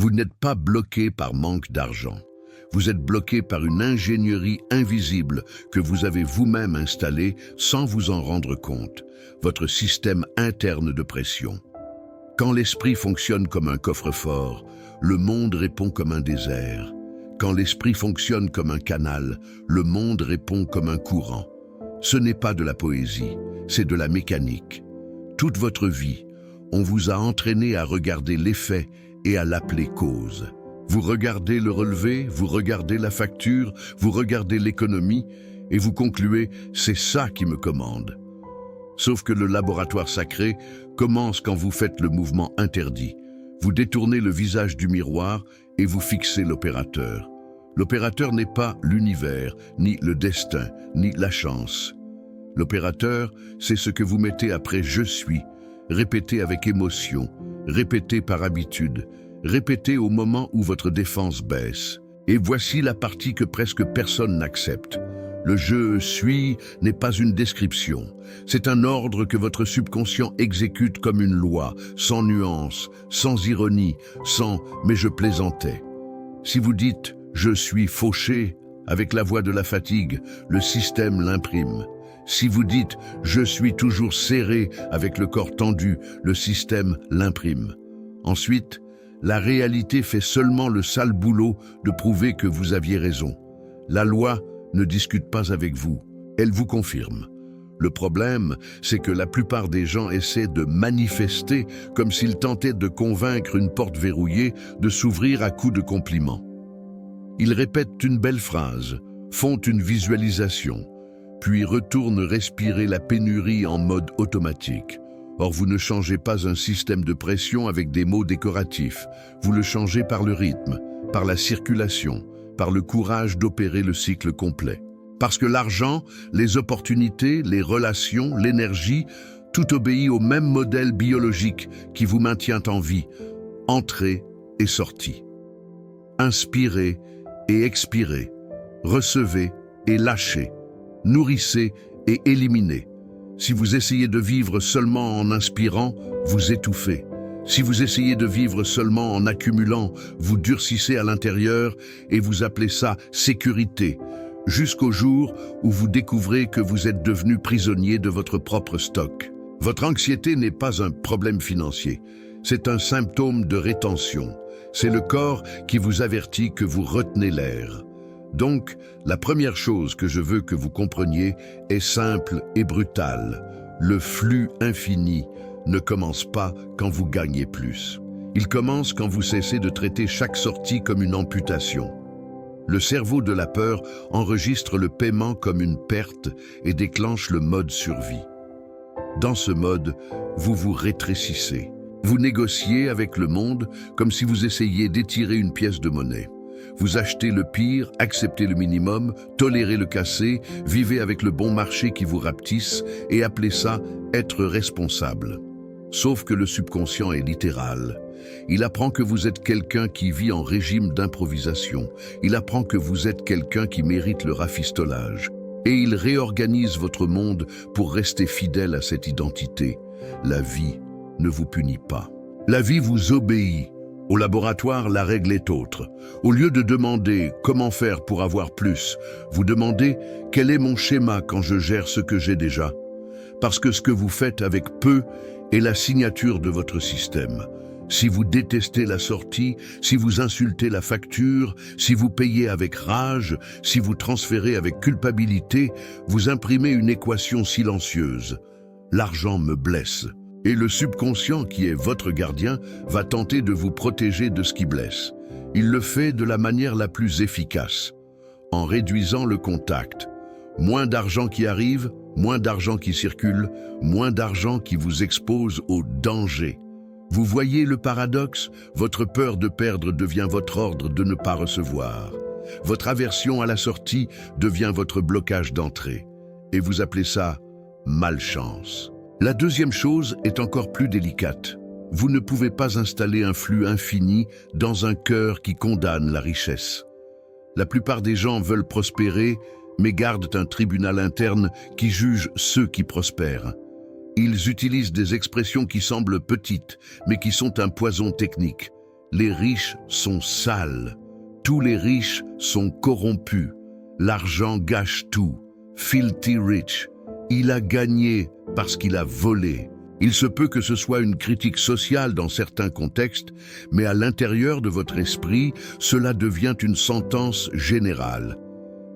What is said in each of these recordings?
Vous n'êtes pas bloqué par manque d'argent. Vous êtes bloqué par une ingénierie invisible que vous avez vous-même installée sans vous en rendre compte, votre système interne de pression. Quand l'esprit fonctionne comme un coffre-fort, le monde répond comme un désert. Quand l'esprit fonctionne comme un canal, le monde répond comme un courant. Ce n'est pas de la poésie, c'est de la mécanique. Toute votre vie, on vous a entraîné à regarder l'effet et à l'appeler cause. Vous regardez le relevé, vous regardez la facture, vous regardez l'économie et vous concluez « c'est ça qui me commande ». Sauf que le laboratoire sacré commence quand vous faites le mouvement interdit. Vous détournez le visage du miroir et vous fixez l'opérateur. L'opérateur n'est pas l'univers, ni le destin, ni la chance. L'opérateur, c'est ce que vous mettez après « je suis », répété avec émotion, répété par habitude, répété au moment où votre défense baisse. Et voici la partie que presque personne n'accepte. Le « je suis » n'est pas une description. C'est un ordre que votre subconscient exécute comme une loi, sans nuance, sans ironie, sans « mais je plaisantais ». Si vous dites « je suis fauché » avec la voix de la fatigue, le système l'imprime. Si vous dites « je suis toujours serré » avec le corps tendu, le système l'imprime. Ensuite, la réalité fait seulement le sale boulot de prouver que vous aviez raison. La loi ne discute pas avec vous, elle vous confirme. Le problème, c'est que la plupart des gens essaient de manifester comme s'ils tentaient de convaincre une porte verrouillée de s'ouvrir à coups de compliments. Ils répètent une belle phrase, font une visualisation, puis retournent respirer la pénurie en mode automatique. Or, vous ne changez pas un système de pression avec des mots décoratifs. Vous le changez par le rythme, par la circulation, par le courage d'opérer le cycle complet. Parce que l'argent, les opportunités, les relations, l'énergie, tout obéit au même modèle biologique qui vous maintient en vie. Entrée et sortie. Inspirez et expirez. Recevez et lâchez. Nourrissez et éliminez. Si vous essayez de vivre seulement en inspirant, vous étouffez. Si vous essayez de vivre seulement en accumulant, vous durcissez à l'intérieur et vous appelez ça sécurité, jusqu'au jour où vous découvrez que vous êtes devenu prisonnier de votre propre stock. Votre anxiété n'est pas un problème financier, c'est un symptôme de rétention. C'est le corps qui vous avertit que vous retenez l'air. Donc, la première chose que je veux que vous compreniez est simple et brutale. Le flux infini ne commence pas quand vous gagnez plus. Il commence quand vous cessez de traiter chaque sortie comme une amputation. Le cerveau de la peur enregistre le paiement comme une perte et déclenche le mode survie. Dans ce mode, vous vous rétrécissez. Vous négociez avec le monde comme si vous essayiez d'étirer une pièce de monnaie. Vous achetez le pire, acceptez le minimum, tolérez le cassé, vivez avec le bon marché qui vous rapetisse et appelez ça être responsable. Sauf que le subconscient est littéral. Il apprend que vous êtes quelqu'un qui vit en régime d'improvisation. Il apprend que vous êtes quelqu'un qui mérite le rafistolage. Et il réorganise votre monde pour rester fidèle à cette identité. La vie ne vous punit pas. La vie vous obéit. Au laboratoire, la règle est autre. Au lieu de demander « comment faire pour avoir plus ?», vous demandez « quel est mon schéma quand je gère ce que j'ai déjà ?» Parce que ce que vous faites avec peu est la signature de votre système. Si vous détestez la sortie, si vous insultez la facture, si vous payez avec rage, si vous transférez avec culpabilité, vous imprimez une équation silencieuse. L'argent me blesse. Et le subconscient, qui est votre gardien, va tenter de vous protéger de ce qui blesse. Il le fait de la manière la plus efficace, en réduisant le contact. Moins d'argent qui arrive, moins d'argent qui circule, moins d'argent qui vous expose au danger. Vous voyez le paradoxe? Votre peur de perdre devient votre ordre de ne pas recevoir. Votre aversion à la sortie devient votre blocage d'entrée. Et vous appelez ça malchance. La deuxième chose est encore plus délicate. Vous ne pouvez pas installer un flux infini dans un cœur qui condamne la richesse. La plupart des gens veulent prospérer, mais gardent un tribunal interne qui juge ceux qui prospèrent. Ils utilisent des expressions qui semblent petites, mais qui sont un poison technique. les riches sont sales. Tous les riches sont corrompus. L'argent gâche tout. Filthy rich. Il a gagné parce qu'il a volé. Il se peut que ce soit une critique sociale dans certains contextes, mais à l'intérieur de votre esprit, cela devient une sentence générale.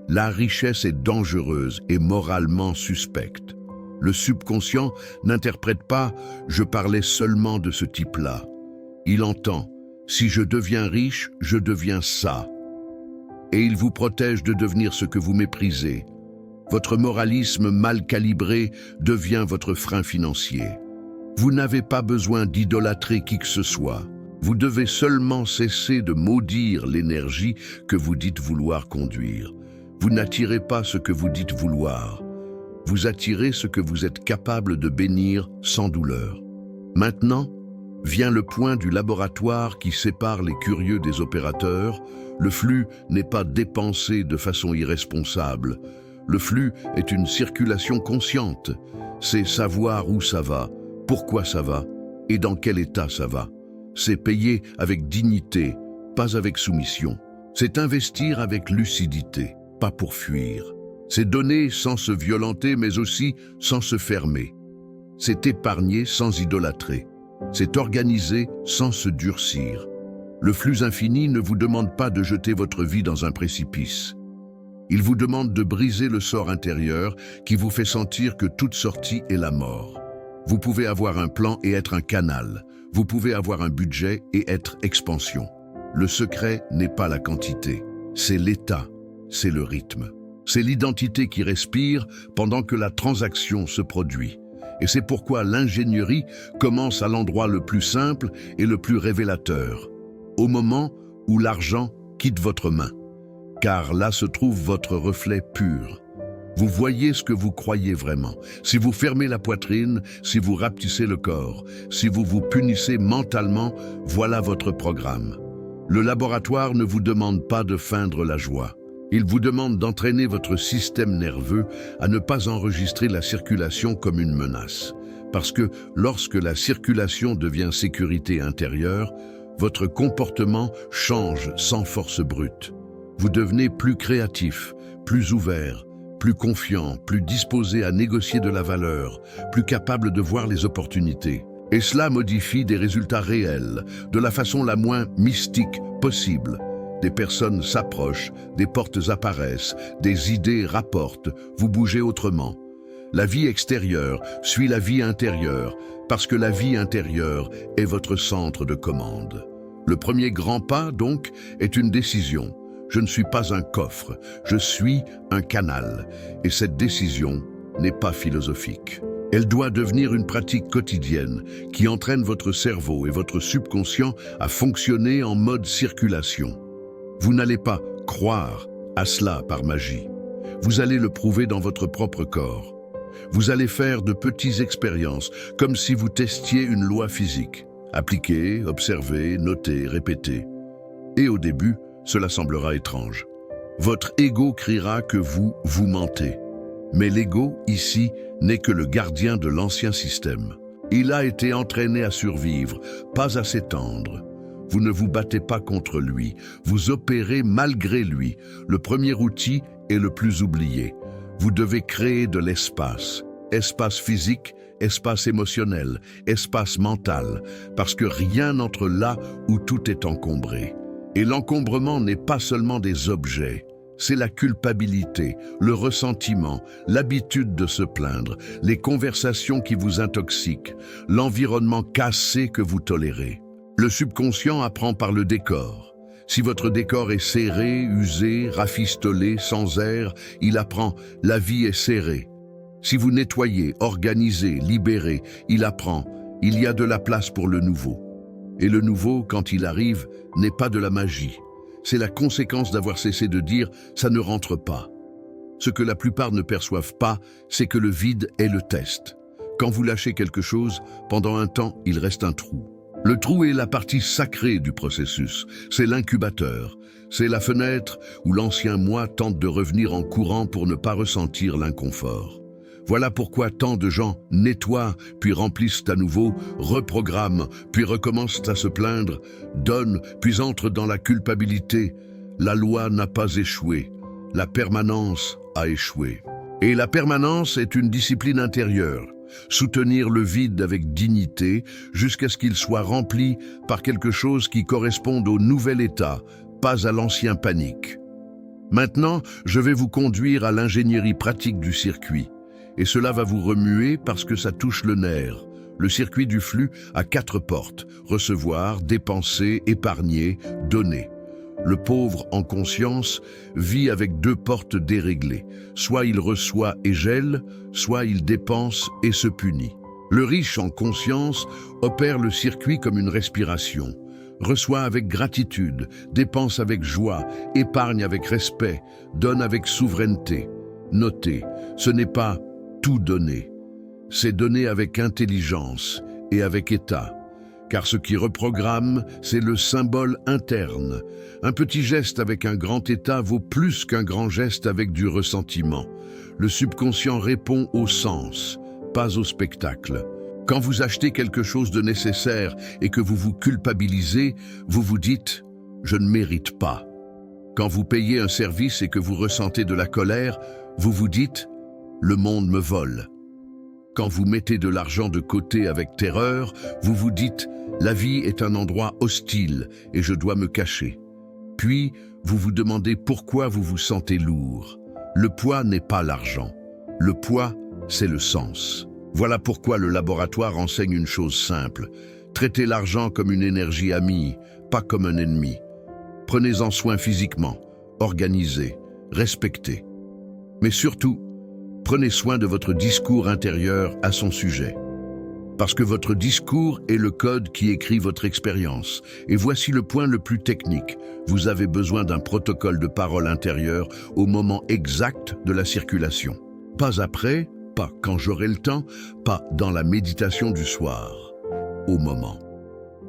La richesse est dangereuse et moralement suspecte. Le subconscient n'interprète pas « je parlais seulement de ce type-là ». Il entend « si je deviens riche, je deviens ça ». Et il vous protège de devenir ce que vous méprisez. Votre moralisme mal calibré devient votre frein financier. Vous n'avez pas besoin d'idolâtrer qui que ce soit. Vous devez seulement cesser de maudire l'énergie que vous dites vouloir conduire. Vous n'attirez pas ce que vous dites vouloir. Vous attirez ce que vous êtes capable de bénir sans douleur. Maintenant, vient le point du laboratoire qui sépare les curieux des opérateurs. Le flux n'est pas dépensé de façon irresponsable. Le flux est une circulation consciente. C'est savoir où ça va, pourquoi ça va et dans quel état ça va. C'est payer avec dignité, pas avec soumission. C'est investir avec lucidité, pas pour fuir. C'est donner sans se violenter, mais aussi sans se fermer. C'est épargner sans idolâtrer. C'est organiser sans se durcir. Le flux infini ne vous demande pas de jeter votre vie dans un précipice. Il vous demande de briser le sort intérieur qui vous fait sentir que toute sortie est la mort. Vous pouvez avoir un plan et être un canal. Vous pouvez avoir un budget et être expansion. Le secret n'est pas la quantité, c'est l'état, c'est le rythme. C'est l'identité qui respire pendant que la transaction se produit. Et c'est pourquoi l'ingénierie commence à l'endroit le plus simple et le plus révélateur, au moment où l'argent quitte votre main. Car là se trouve votre reflet pur. Vous voyez ce que vous croyez vraiment. Si vous fermez la poitrine, si vous rapetissez le corps, si vous vous punissez mentalement, voilà votre programme. Le laboratoire ne vous demande pas de feindre la joie. Il vous demande d'entraîner votre système nerveux à ne pas enregistrer la circulation comme une menace. Parce que lorsque la circulation devient sécurité intérieure, votre comportement change sans force brute. Vous devenez plus créatif, plus ouvert, plus confiant, plus disposé à négocier de la valeur, plus capable de voir les opportunités. Et cela modifie des résultats réels, de la façon la moins mystique possible. Des personnes s'approchent, des portes apparaissent, des idées rapportent, vous bougez autrement. La vie extérieure suit la vie intérieure, parce que la vie intérieure est votre centre de commande. Le premier grand pas, donc, est une décision. Je ne suis pas un coffre, je suis un canal. Et cette décision n'est pas philosophique. Elle doit devenir une pratique quotidienne qui entraîne votre cerveau et votre subconscient à fonctionner en mode circulation. Vous n'allez pas croire à cela par magie. Vous allez le prouver dans votre propre corps. Vous allez faire de petites expériences, comme si vous testiez une loi physique. Appliquer, observer, noter, répéter. Et au début, cela semblera étrange. Votre ego criera que vous mentez. Mais l'ego, ici, n'est que le gardien de l'ancien système. Il a été entraîné à survivre, pas à s'étendre. Vous ne vous battez pas contre lui, vous opérez malgré lui. Le premier outil est le plus oublié. Vous devez créer de l'espace. Espace physique, espace émotionnel, espace mental, parce que rien n'entre là où tout est encombré. Et l'encombrement n'est pas seulement des objets, c'est la culpabilité, le ressentiment, l'habitude de se plaindre, les conversations qui vous intoxiquent, l'environnement cassé que vous tolérez. Le subconscient apprend par le décor. Si votre décor est serré, usé, rafistolé, sans air, il apprend « la vie est serrée ». Si vous nettoyez, organisez, libérez, il apprend « il y a de la place pour le nouveau ». Et le nouveau, quand il arrive, n'est pas de la magie. C'est la conséquence d'avoir cessé de dire « ça ne rentre pas ». Ce que la plupart ne perçoivent pas, c'est que le vide est le test. Quand vous lâchez quelque chose, pendant un temps, il reste un trou. Le trou est la partie sacrée du processus, c'est l'incubateur, c'est la fenêtre où l'ancien moi tente de revenir en courant pour ne pas ressentir l'inconfort. Voilà pourquoi tant de gens nettoient, puis remplissent à nouveau, reprogramment, puis recommencent à se plaindre, donnent, puis entrent dans la culpabilité. La loi n'a pas échoué, la permanence a échoué. Et la permanence est une discipline intérieure. Soutenir le vide avec dignité jusqu'à ce qu'il soit rempli par quelque chose qui corresponde au nouvel état, pas à l'ancien panique. Maintenant, je vais vous conduire à l'ingénierie pratique du circuit. Et cela va vous remuer parce que ça touche le nerf. Le circuit du flux a 4 portes: recevoir, dépenser, épargner, donner. Le pauvre en conscience vit avec 2 portes déréglées. Soit il reçoit et gèle, soit il dépense et se punit. Le riche en conscience opère le circuit comme une respiration. Reçoit avec gratitude, dépense avec joie, épargne avec respect, donne avec souveraineté. Notez, ce n'est pas tout donner, c'est donner avec intelligence et avec état. Car ce qui reprogramme, c'est le symbole interne. Un petit geste avec un grand état vaut plus qu'un grand geste avec du ressentiment. Le subconscient répond au sens, pas au spectacle. Quand vous achetez quelque chose de nécessaire et que vous vous culpabilisez, vous vous dites « je ne mérite pas ». Quand vous payez un service et que vous ressentez de la colère, vous vous dites « le monde me vole ». Quand vous mettez de l'argent de côté avec terreur, vous vous dites « la vie est un endroit hostile et je dois me cacher ». Puis, vous vous demandez pourquoi vous vous sentez lourd. Le poids n'est pas l'argent. Le poids, c'est le sens. Voilà pourquoi le laboratoire enseigne une chose simple. Traitez l'argent comme une énergie amie, pas comme un ennemi. Prenez-en soin physiquement, organisez, respectez. Mais surtout, prenez soin de votre discours intérieur à son sujet. Parce que votre discours est le code qui écrit votre expérience. Et voici le point le plus technique. Vous avez besoin d'un protocole de parole intérieure au moment exact de la circulation. Pas après, pas quand j'aurai le temps, pas dans la méditation du soir. Au moment.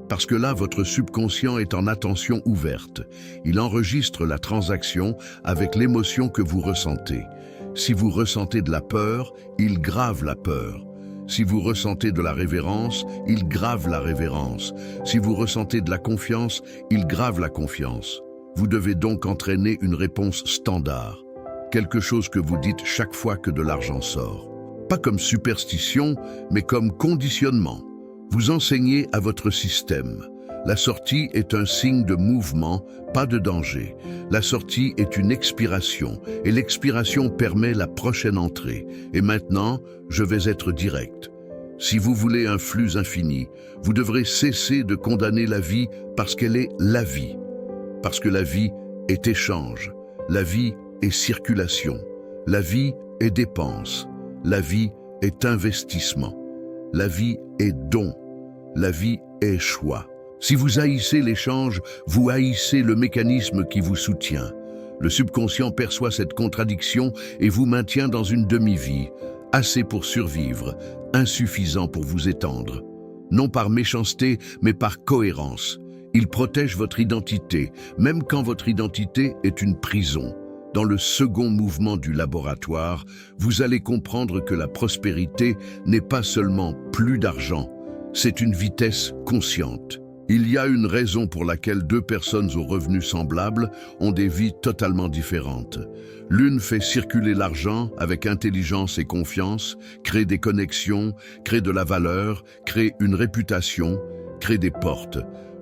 Parce que là, votre subconscient est en attention ouverte. Il enregistre la transaction avec l'émotion que vous ressentez. Si vous ressentez de la peur, il grave la peur. Si vous ressentez de la révérence, il grave la révérence. Si vous ressentez de la confiance, il grave la confiance. Vous devez donc entraîner une réponse standard. Quelque chose que vous dites chaque fois que de l'argent sort. Pas comme superstition, mais comme conditionnement. Vous enseignez à votre système. La sortie est un signe de mouvement, pas de danger. La sortie est une expiration, et l'expiration permet la prochaine entrée. Et maintenant, je vais être direct. Si vous voulez un flux infini, vous devrez cesser de condamner la vie parce qu'elle est la vie. Parce que la vie est échange, la vie est circulation, la vie est dépense, la vie est investissement, la vie est don, la vie est choix. Si vous haïssez l'échange, vous haïssez le mécanisme qui vous soutient. Le subconscient perçoit cette contradiction et vous maintient dans une demi-vie, assez pour survivre, insuffisant pour vous étendre. Non par méchanceté, mais par cohérence. Il protège votre identité, même quand votre identité est une prison. Dans le second mouvement du laboratoire, vous allez comprendre que la prospérité n'est pas seulement plus d'argent, c'est une vitesse consciente. Il y a une raison pour laquelle 2 personnes aux revenus semblables ont des vies totalement différentes. L'une fait circuler l'argent avec intelligence et confiance, crée des connexions, crée de la valeur, crée une réputation, crée des portes.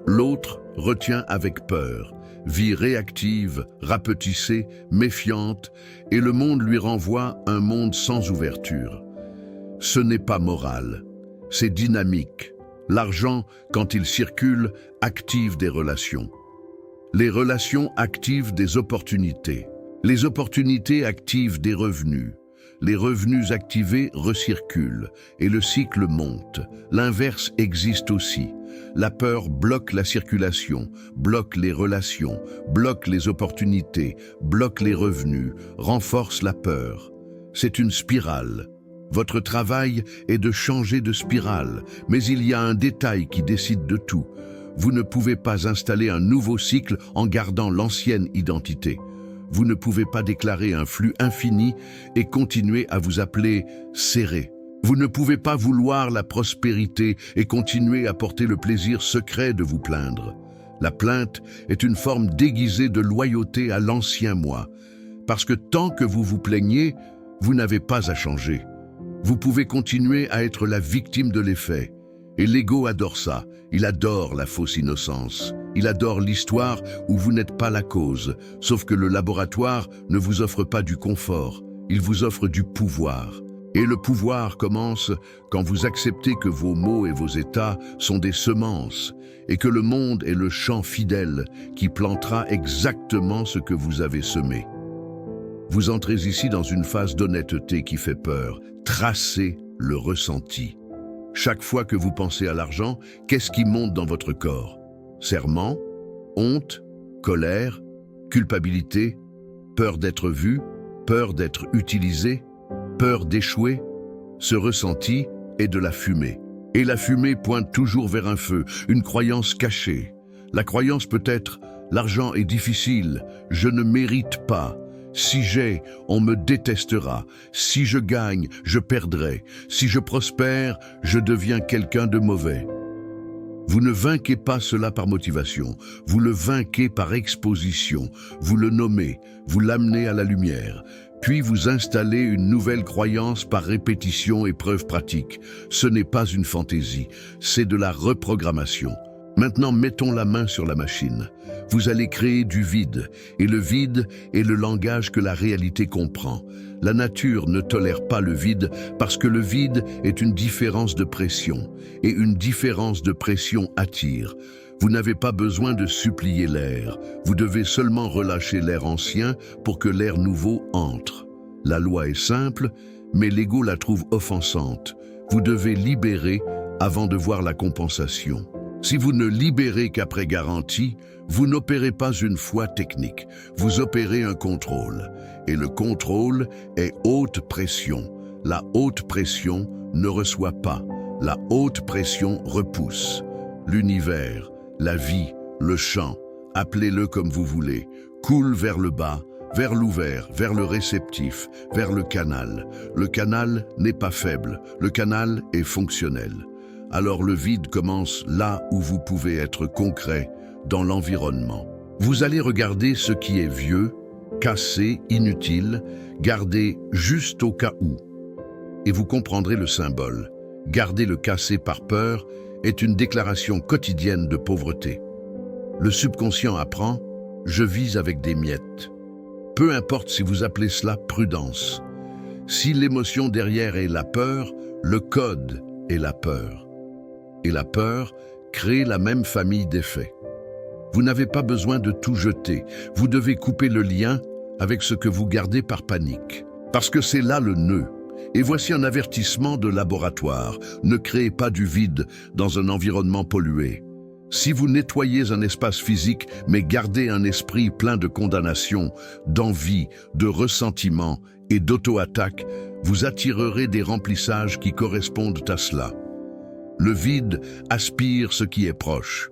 L'autre retient avec peur, vie réactive, rapetissée, méfiante, et le monde lui renvoie un monde sans ouverture. Ce n'est pas moral, c'est dynamique. L'argent, quand il circule, active des relations. Les relations activent des opportunités. Les opportunités activent des revenus. Les revenus activés recirculent et le cycle monte. L'inverse existe aussi. La peur bloque la circulation, bloque les relations, bloque les opportunités, bloque les revenus, renforce la peur. C'est une spirale. Votre travail est de changer de spirale, mais il y a un détail qui décide de tout. Vous ne pouvez pas installer un nouveau cycle en gardant l'ancienne identité. Vous ne pouvez pas déclarer un flux infini et continuer à vous appeler serré. Vous ne pouvez pas vouloir la prospérité et continuer à porter le plaisir secret de vous plaindre. La plainte est une forme déguisée de loyauté à l'ancien moi, parce que tant que vous vous plaignez, vous n'avez pas à changer. Vous pouvez continuer à être la victime de l'effet. Et l'ego adore ça, il adore la fausse innocence. Il adore l'histoire où vous n'êtes pas la cause, sauf que le laboratoire ne vous offre pas du confort, il vous offre du pouvoir. Et le pouvoir commence quand vous acceptez que vos mots et vos états sont des semences et que le monde est le champ fidèle qui plantera exactement ce que vous avez semé. Vous entrez ici dans une phase d'honnêteté qui fait peur. Tracez le ressenti. Chaque fois que vous pensez à l'argent, qu'est-ce qui monte dans votre corps? Serment, honte, colère, culpabilité, peur d'être vu, peur d'être utilisé, peur d'échouer. Ce ressenti est de la fumée. Et la fumée pointe toujours vers un feu, une croyance cachée. La croyance peut être « l'argent est difficile, je ne mérite pas ». Si j'ai, on me détestera. Si je gagne, je perdrai. Si je prospère, je deviens quelqu'un de mauvais. Vous ne vainquez pas cela par motivation, vous le vainquez par exposition, vous le nommez, vous l'amenez à la lumière, puis vous installez une nouvelle croyance par répétition et preuve pratique. Ce n'est pas une fantaisie, c'est de la reprogrammation. Maintenant, mettons la main sur la machine. Vous allez créer du vide, et le vide est le langage que la réalité comprend. La nature ne tolère pas le vide parce que le vide est une différence de pression, et une différence de pression attire. Vous n'avez pas besoin de supplier l'air, vous devez seulement relâcher l'air ancien pour que l'air nouveau entre. La loi est simple, mais l'ego la trouve offensante. Vous devez libérer avant de voir la compensation. Si vous ne libérez qu'après garantie, vous n'opérez pas une foi technique, vous opérez un contrôle. Et le contrôle est haute pression. La haute pression ne reçoit pas, la haute pression repousse. L'univers, la vie, le champ, appelez-le comme vous voulez, coule vers le bas, vers l'ouvert, vers le réceptif, vers le canal. Le canal n'est pas faible, le canal est fonctionnel. Alors le vide commence là où vous pouvez être concret, dans l'environnement. Vous allez regarder ce qui est vieux, cassé, inutile, gardé juste au cas où. Et vous comprendrez le symbole. Garder le cassé par peur est une déclaration quotidienne de pauvreté. Le subconscient apprend « je vis avec des miettes ». Peu importe si vous appelez cela prudence. Si l'émotion derrière est la peur, le code est la peur. Et la peur crée la même famille d'effets. Vous n'avez pas besoin de tout jeter. Vous devez couper le lien avec ce que vous gardez par panique. Parce que c'est là le nœud. Et voici un avertissement de laboratoire. Ne créez pas du vide dans un environnement pollué. Si vous nettoyez un espace physique, mais gardez un esprit plein de condamnation, d'envie, de ressentiment et d'auto-attaque, vous attirerez des remplissages qui correspondent à cela. Le vide aspire ce qui est proche.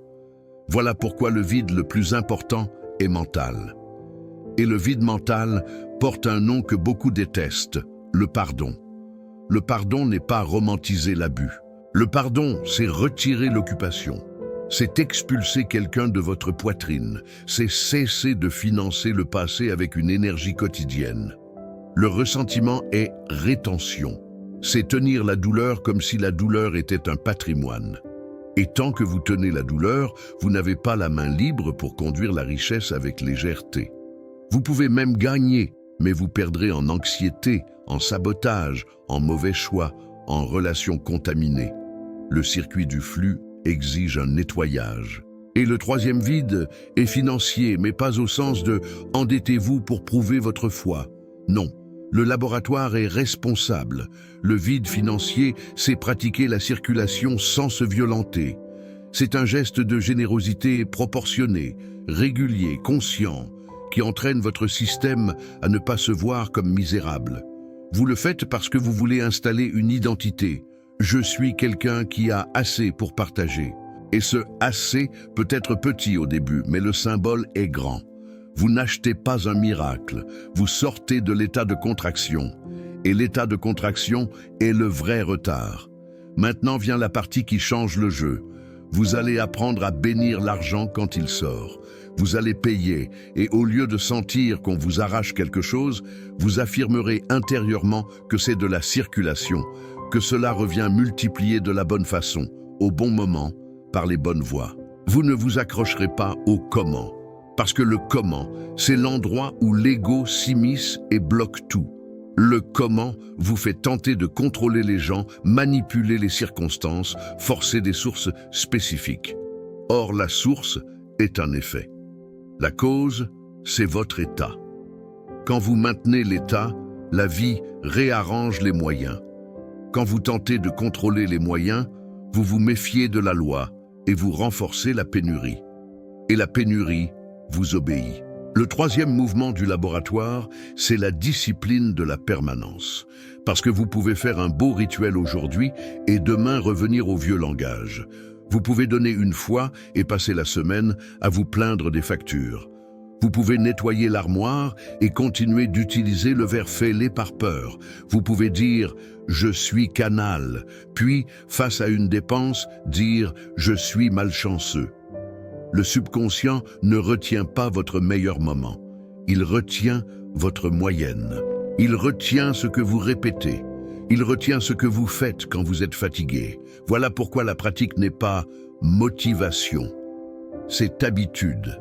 Voilà pourquoi le vide le plus important est mental. Et le vide mental porte un nom que beaucoup détestent, le pardon. Le pardon n'est pas romantiser l'abus. Le pardon, c'est retirer l'occupation. C'est expulser quelqu'un de votre poitrine. C'est cesser de financer le passé avec une énergie quotidienne. Le ressentiment est rétention. C'est tenir la douleur comme si la douleur était un patrimoine. Et tant que vous tenez la douleur, vous n'avez pas la main libre pour conduire la richesse avec légèreté. Vous pouvez même gagner, mais vous perdrez en anxiété, en sabotage, en mauvais choix, en relations contaminées. Le circuit du flux exige un nettoyage. Et le troisième vide est financier, mais pas au sens de « endettez-vous pour prouver votre foi ». Non. Le laboratoire est responsable. Le vide financier, c'est pratiquer la circulation sans se violenter. C'est un geste de générosité proportionné, régulier, conscient, qui entraîne votre système à ne pas se voir comme misérable. Vous le faites parce que vous voulez installer une identité. Je suis quelqu'un qui a assez pour partager. Et ce « assez » peut être petit au début, mais le symbole est grand. Vous n'achetez pas un miracle, vous sortez de l'état de contraction. Et l'état de contraction est le vrai retard. Maintenant vient la partie qui change le jeu. Vous allez apprendre à bénir l'argent quand il sort. Vous allez payer et au lieu de sentir qu'on vous arrache quelque chose, vous affirmerez intérieurement que c'est de la circulation, que cela revient multiplié de la bonne façon, au bon moment, par les bonnes voies. Vous ne vous accrocherez pas au comment, parce que le comment, c'est l'endroit où l'ego s'immisce et bloque tout. Le comment vous fait tenter de contrôler les gens, manipuler les circonstances, forcer des sources spécifiques. Or, la source est un effet. La cause, c'est votre état. Quand vous maintenez l'état, la vie réarrange les moyens. Quand vous tentez de contrôler les moyens, vous vous méfiez de la loi et vous renforcez la pénurie. Et la pénurie vous obéit. Le troisième mouvement du laboratoire, c'est la discipline de la permanence. Parce que vous pouvez faire un beau rituel aujourd'hui et demain revenir au vieux langage. Vous pouvez donner une fois et passer la semaine à vous plaindre des factures. Vous pouvez nettoyer l'armoire et continuer d'utiliser le verre fêlé par peur. Vous pouvez dire « je suis canal », puis, face à une dépense, dire « je suis malchanceux ». Le subconscient ne retient pas votre meilleur moment. Il retient votre moyenne. Il retient ce que vous répétez. Il retient ce que vous faites quand vous êtes fatigué. Voilà pourquoi la pratique n'est pas motivation. C'est habitude.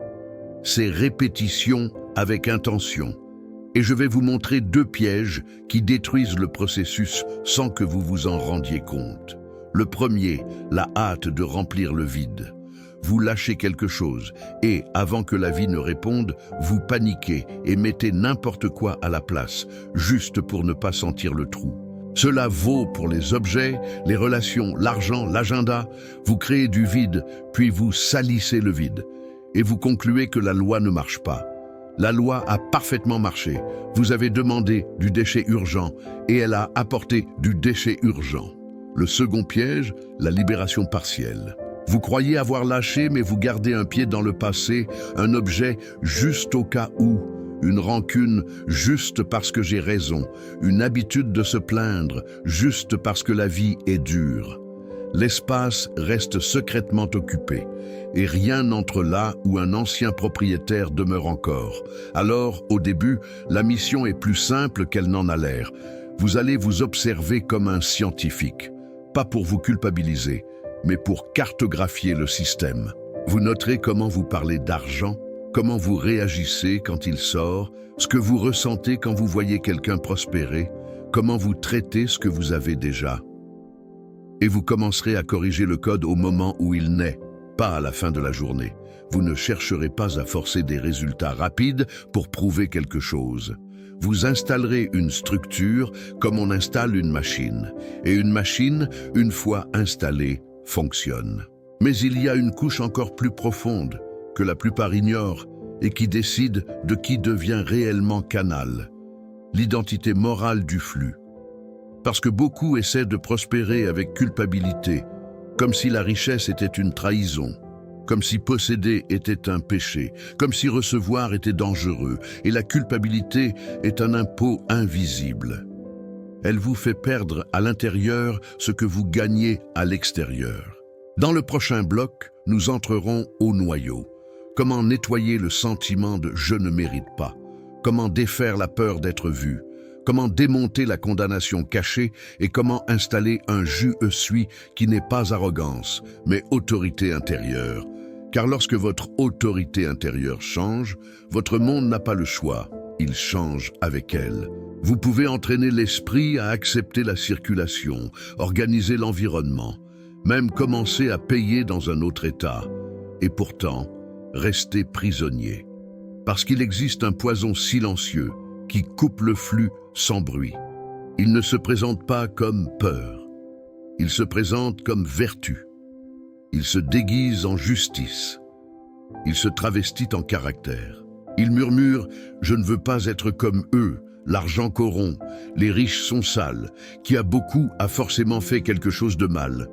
C'est répétition avec intention. Et je vais vous montrer 2 pièges qui détruisent le processus sans que vous vous en rendiez compte. Le premier, la hâte de remplir le vide. Vous lâchez quelque chose et, avant que la vie ne réponde, vous paniquez et mettez n'importe quoi à la place, juste pour ne pas sentir le trou. Cela vaut pour les objets, les relations, l'argent, l'agenda. Vous créez du vide, puis vous salissez le vide. Et vous concluez que la loi ne marche pas. La loi a parfaitement marché. Vous avez demandé du déchet urgent et elle a apporté du déchet urgent. Le second piège, la libération partielle. Vous croyez avoir lâché, mais vous gardez un pied dans le passé, un objet juste au cas où, une rancune juste parce que j'ai raison, une habitude de se plaindre juste parce que la vie est dure. L'espace reste secrètement occupé, et rien n'entre là où un ancien propriétaire demeure encore. Alors, au début, la mission est plus simple qu'elle n'en a l'air. Vous allez vous observer comme un scientifique, pas pour vous culpabiliser, mais pour cartographier le système. Vous noterez comment vous parlez d'argent, comment vous réagissez quand il sort, ce que vous ressentez quand vous voyez quelqu'un prospérer, comment vous traitez ce que vous avez déjà. Et vous commencerez à corriger le code au moment où il naît, pas à la fin de la journée. Vous ne chercherez pas à forcer des résultats rapides pour prouver quelque chose. Vous installerez une structure comme on installe une machine. Et une machine, une fois installée, fonctionne. Mais il y a une couche encore plus profonde que la plupart ignorent et qui décide de qui devient réellement canal. L'identité morale du flux. Parce que beaucoup essaient de prospérer avec culpabilité, comme si la richesse était une trahison, comme si posséder était un péché, comme si recevoir était dangereux, et la culpabilité est un impôt invisible. Elle vous fait perdre à l'intérieur ce que vous gagnez à l'extérieur. Dans le prochain bloc, nous entrerons au noyau. Comment nettoyer le sentiment de « je ne mérite pas », comment défaire la peur d'être vu, comment démonter la condamnation cachée et comment installer un « je suis » qui n'est pas arrogance, mais autorité intérieure. Car lorsque votre autorité intérieure change, votre monde n'a pas le choix, il change avec elle. Vous pouvez entraîner l'esprit à accepter la circulation, organiser l'environnement, même commencer à payer dans un autre état, et pourtant rester prisonnier. Parce qu'il existe un poison silencieux qui coupe le flux sans bruit. Il ne se présente pas comme peur, il se présente comme vertu. Il se déguise en justice. Il se travestit en caractère. Il murmure « Je ne veux pas être comme eux, l'argent corrompt, les riches sont sales, qui a beaucoup a forcément fait quelque chose de mal. »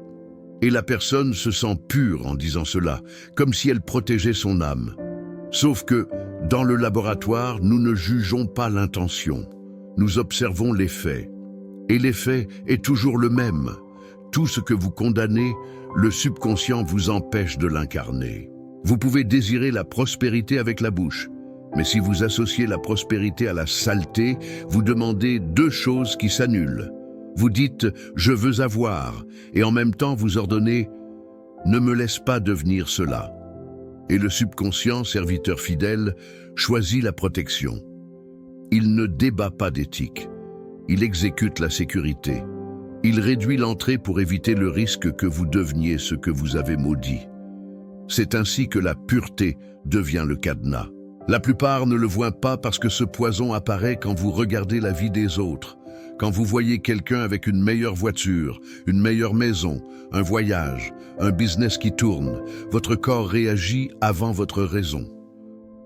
Et la personne se sent pure en disant cela, comme si elle protégeait son âme. Sauf que, dans le laboratoire, nous ne jugeons pas l'intention. Nous observons l'effet. Et l'effet est toujours le même. Tout ce que vous condamnez, le subconscient vous empêche de l'incarner. Vous pouvez désirer la prospérité avec la bouche, mais si vous associez la prospérité à la saleté, vous demandez deux choses qui s'annulent. Vous dites « je veux avoir » et en même temps vous ordonnez « ne me laisse pas devenir cela ». Et le subconscient, serviteur fidèle, choisit la protection. Il ne débat pas d'éthique. Il exécute la sécurité. Il réduit l'entrée pour éviter le risque que vous deveniez ce que vous avez maudit. C'est ainsi que la pureté devient le cadenas. La plupart ne le voient pas parce que ce poison apparaît quand vous regardez la vie des autres. Quand vous voyez quelqu'un avec une meilleure voiture, une meilleure maison, un voyage, un business qui tourne, votre corps réagit avant votre raison.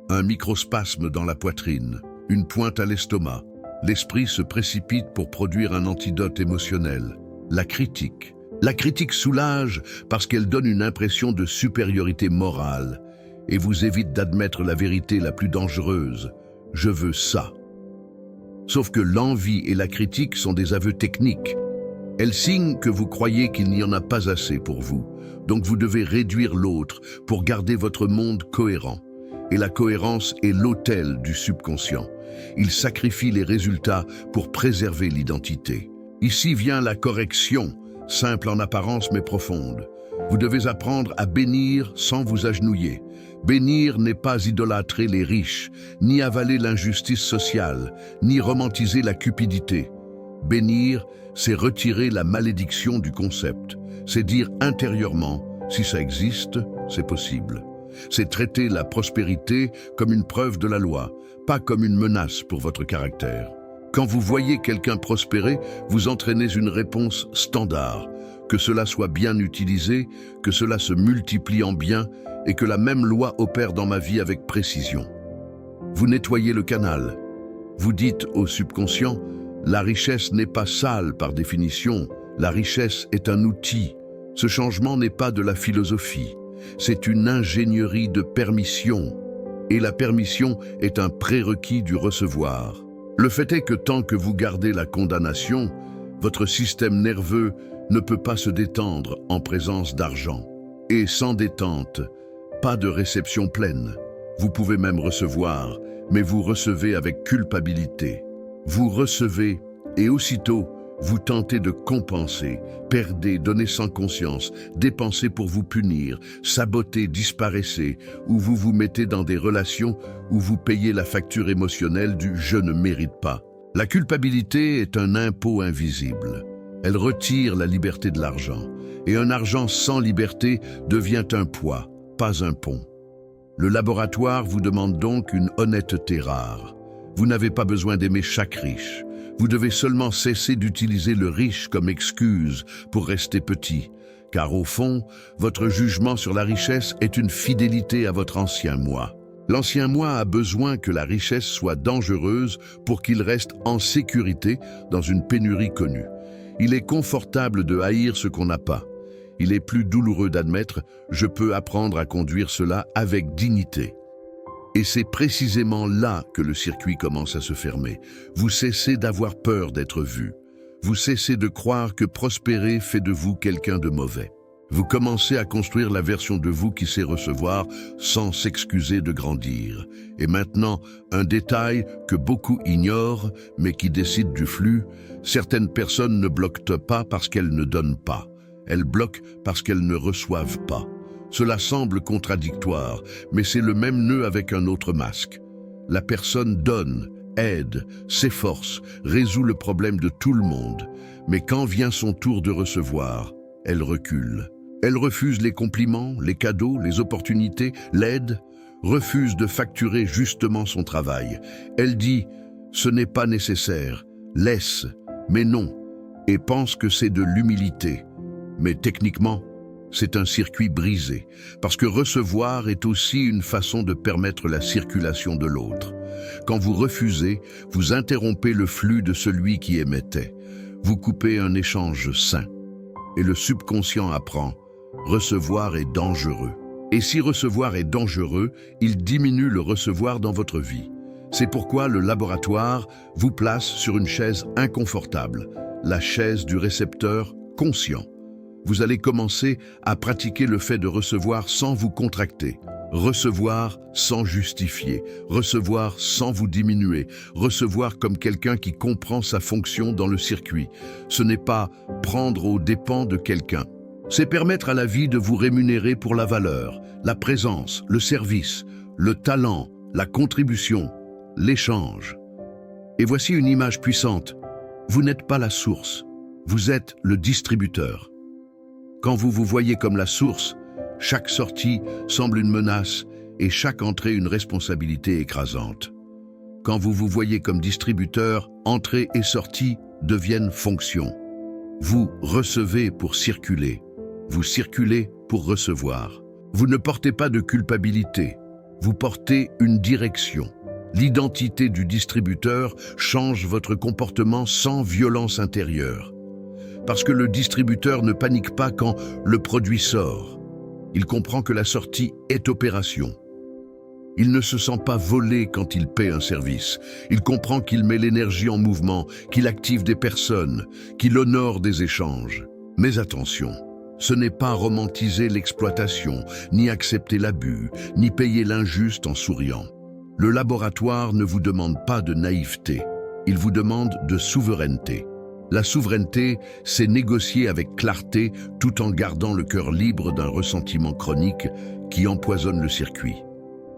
Un microspasme dans la poitrine, une pointe à l'estomac. L'esprit se précipite pour produire un antidote émotionnel, la critique. La critique soulage parce qu'elle donne une impression de supériorité morale et vous évite d'admettre la vérité la plus dangereuse. Je veux ça. Sauf que l'envie et la critique sont des aveux techniques. Elles signent que vous croyez qu'il n'y en a pas assez pour vous, donc vous devez réduire l'autre pour garder votre monde cohérent. Et la cohérence est l'autel du subconscient. Il sacrifie les résultats pour préserver l'identité. Ici vient la correction, simple en apparence mais profonde. Vous devez apprendre à bénir sans vous agenouiller. Bénir n'est pas idolâtrer les riches, ni avaler l'injustice sociale, ni romantiser la cupidité. Bénir, c'est retirer la malédiction du concept. C'est dire intérieurement, si ça existe, c'est possible. C'est traiter la prospérité comme une preuve de la loi, pas comme une menace pour votre caractère. Quand vous voyez quelqu'un prospérer, vous entraînez une réponse standard. Que cela soit bien utilisé, que cela se multiplie en bien et que la même loi opère dans ma vie avec précision. Vous nettoyez le canal. Vous dites au subconscient, la richesse n'est pas sale par définition, la richesse est un outil. Ce changement n'est pas de la philosophie, c'est une ingénierie de permission. Et la permission est un prérequis du recevoir. Le fait est que tant que vous gardez la condamnation, votre système nerveux ne peut pas se détendre en présence d'argent. Et sans détente, pas de réception pleine. Vous pouvez même recevoir, mais vous recevez avec culpabilité. Vous recevez et aussitôt, vous tentez de compenser, perdez, donnez sans conscience, dépensez pour vous punir, sabotez, disparaissez, ou vous vous mettez dans des relations où vous payez la facture émotionnelle du « je ne mérite pas ». La culpabilité est un impôt invisible. Elle retire la liberté de l'argent, et un argent sans liberté devient un poids, pas un pont. Le laboratoire vous demande donc une honnêteté rare. Vous n'avez pas besoin d'aimer chaque riche. Vous devez seulement cesser d'utiliser le riche comme excuse pour rester petit, car au fond, votre jugement sur la richesse est une fidélité à votre ancien moi. L'ancien moi a besoin que la richesse soit dangereuse pour qu'il reste en sécurité dans une pénurie connue. Il est confortable de haïr ce qu'on n'a pas. Il est plus douloureux d'admettre « je peux apprendre à conduire cela avec dignité ». Et c'est précisément là que le circuit commence à se fermer. Vous cessez d'avoir peur d'être vu. Vous cessez de croire que prospérer fait de vous quelqu'un de mauvais. Vous commencez à construire la version de vous qui sait recevoir sans s'excuser de grandir. Et maintenant, un détail que beaucoup ignorent, mais qui décide du flux, certaines personnes ne bloquent pas parce qu'elles ne donnent pas. Elles bloquent parce qu'elles ne reçoivent pas. Cela semble contradictoire, mais c'est le même nœud avec un autre masque. La personne donne, aide, s'efforce, résout le problème de tout le monde. Mais quand vient son tour de recevoir, elle recule. Elle refuse les compliments, les cadeaux, les opportunités, l'aide, refuse de facturer justement son travail. Elle dit « ce n'est pas nécessaire, laisse, mais non » et pense que c'est de l'humilité. Mais techniquement, c'est un circuit brisé, parce que recevoir est aussi une façon de permettre la circulation de l'autre. Quand vous refusez, vous interrompez le flux de celui qui émettait. Vous coupez un échange sain. Et le subconscient apprend, recevoir est dangereux. Et si recevoir est dangereux, il diminue le recevoir dans votre vie. C'est pourquoi le laboratoire vous place sur une chaise inconfortable, la chaise du récepteur conscient. Vous allez commencer à pratiquer le fait de recevoir sans vous contracter, recevoir sans justifier, recevoir sans vous diminuer, recevoir comme quelqu'un qui comprend sa fonction dans le circuit. Ce n'est pas prendre aux dépens de quelqu'un. C'est permettre à la vie de vous rémunérer pour la valeur, la présence, le service, le talent, la contribution, l'échange. Et voici une image puissante. Vous n'êtes pas la source, vous êtes le distributeur. Quand vous vous voyez comme la source, chaque sortie semble une menace et chaque entrée une responsabilité écrasante. Quand vous vous voyez comme distributeur, entrée et sortie deviennent fonctions. Vous recevez pour circuler, vous circulez pour recevoir. Vous ne portez pas de culpabilité, vous portez une direction. L'identité du distributeur change votre comportement sans violence intérieure. Parce que le distributeur ne panique pas quand le produit sort. Il comprend que la sortie est opération. Il ne se sent pas volé quand il paie un service. Il comprend qu'il met l'énergie en mouvement, qu'il active des personnes, qu'il honore des échanges. Mais attention, ce n'est pas romantiser l'exploitation, ni accepter l'abus, ni payer l'injuste en souriant. Le laboratoire ne vous demande pas de naïveté, il vous demande de souveraineté. La souveraineté, c'est négocier avec clarté tout en gardant le cœur libre d'un ressentiment chronique qui empoisonne le circuit.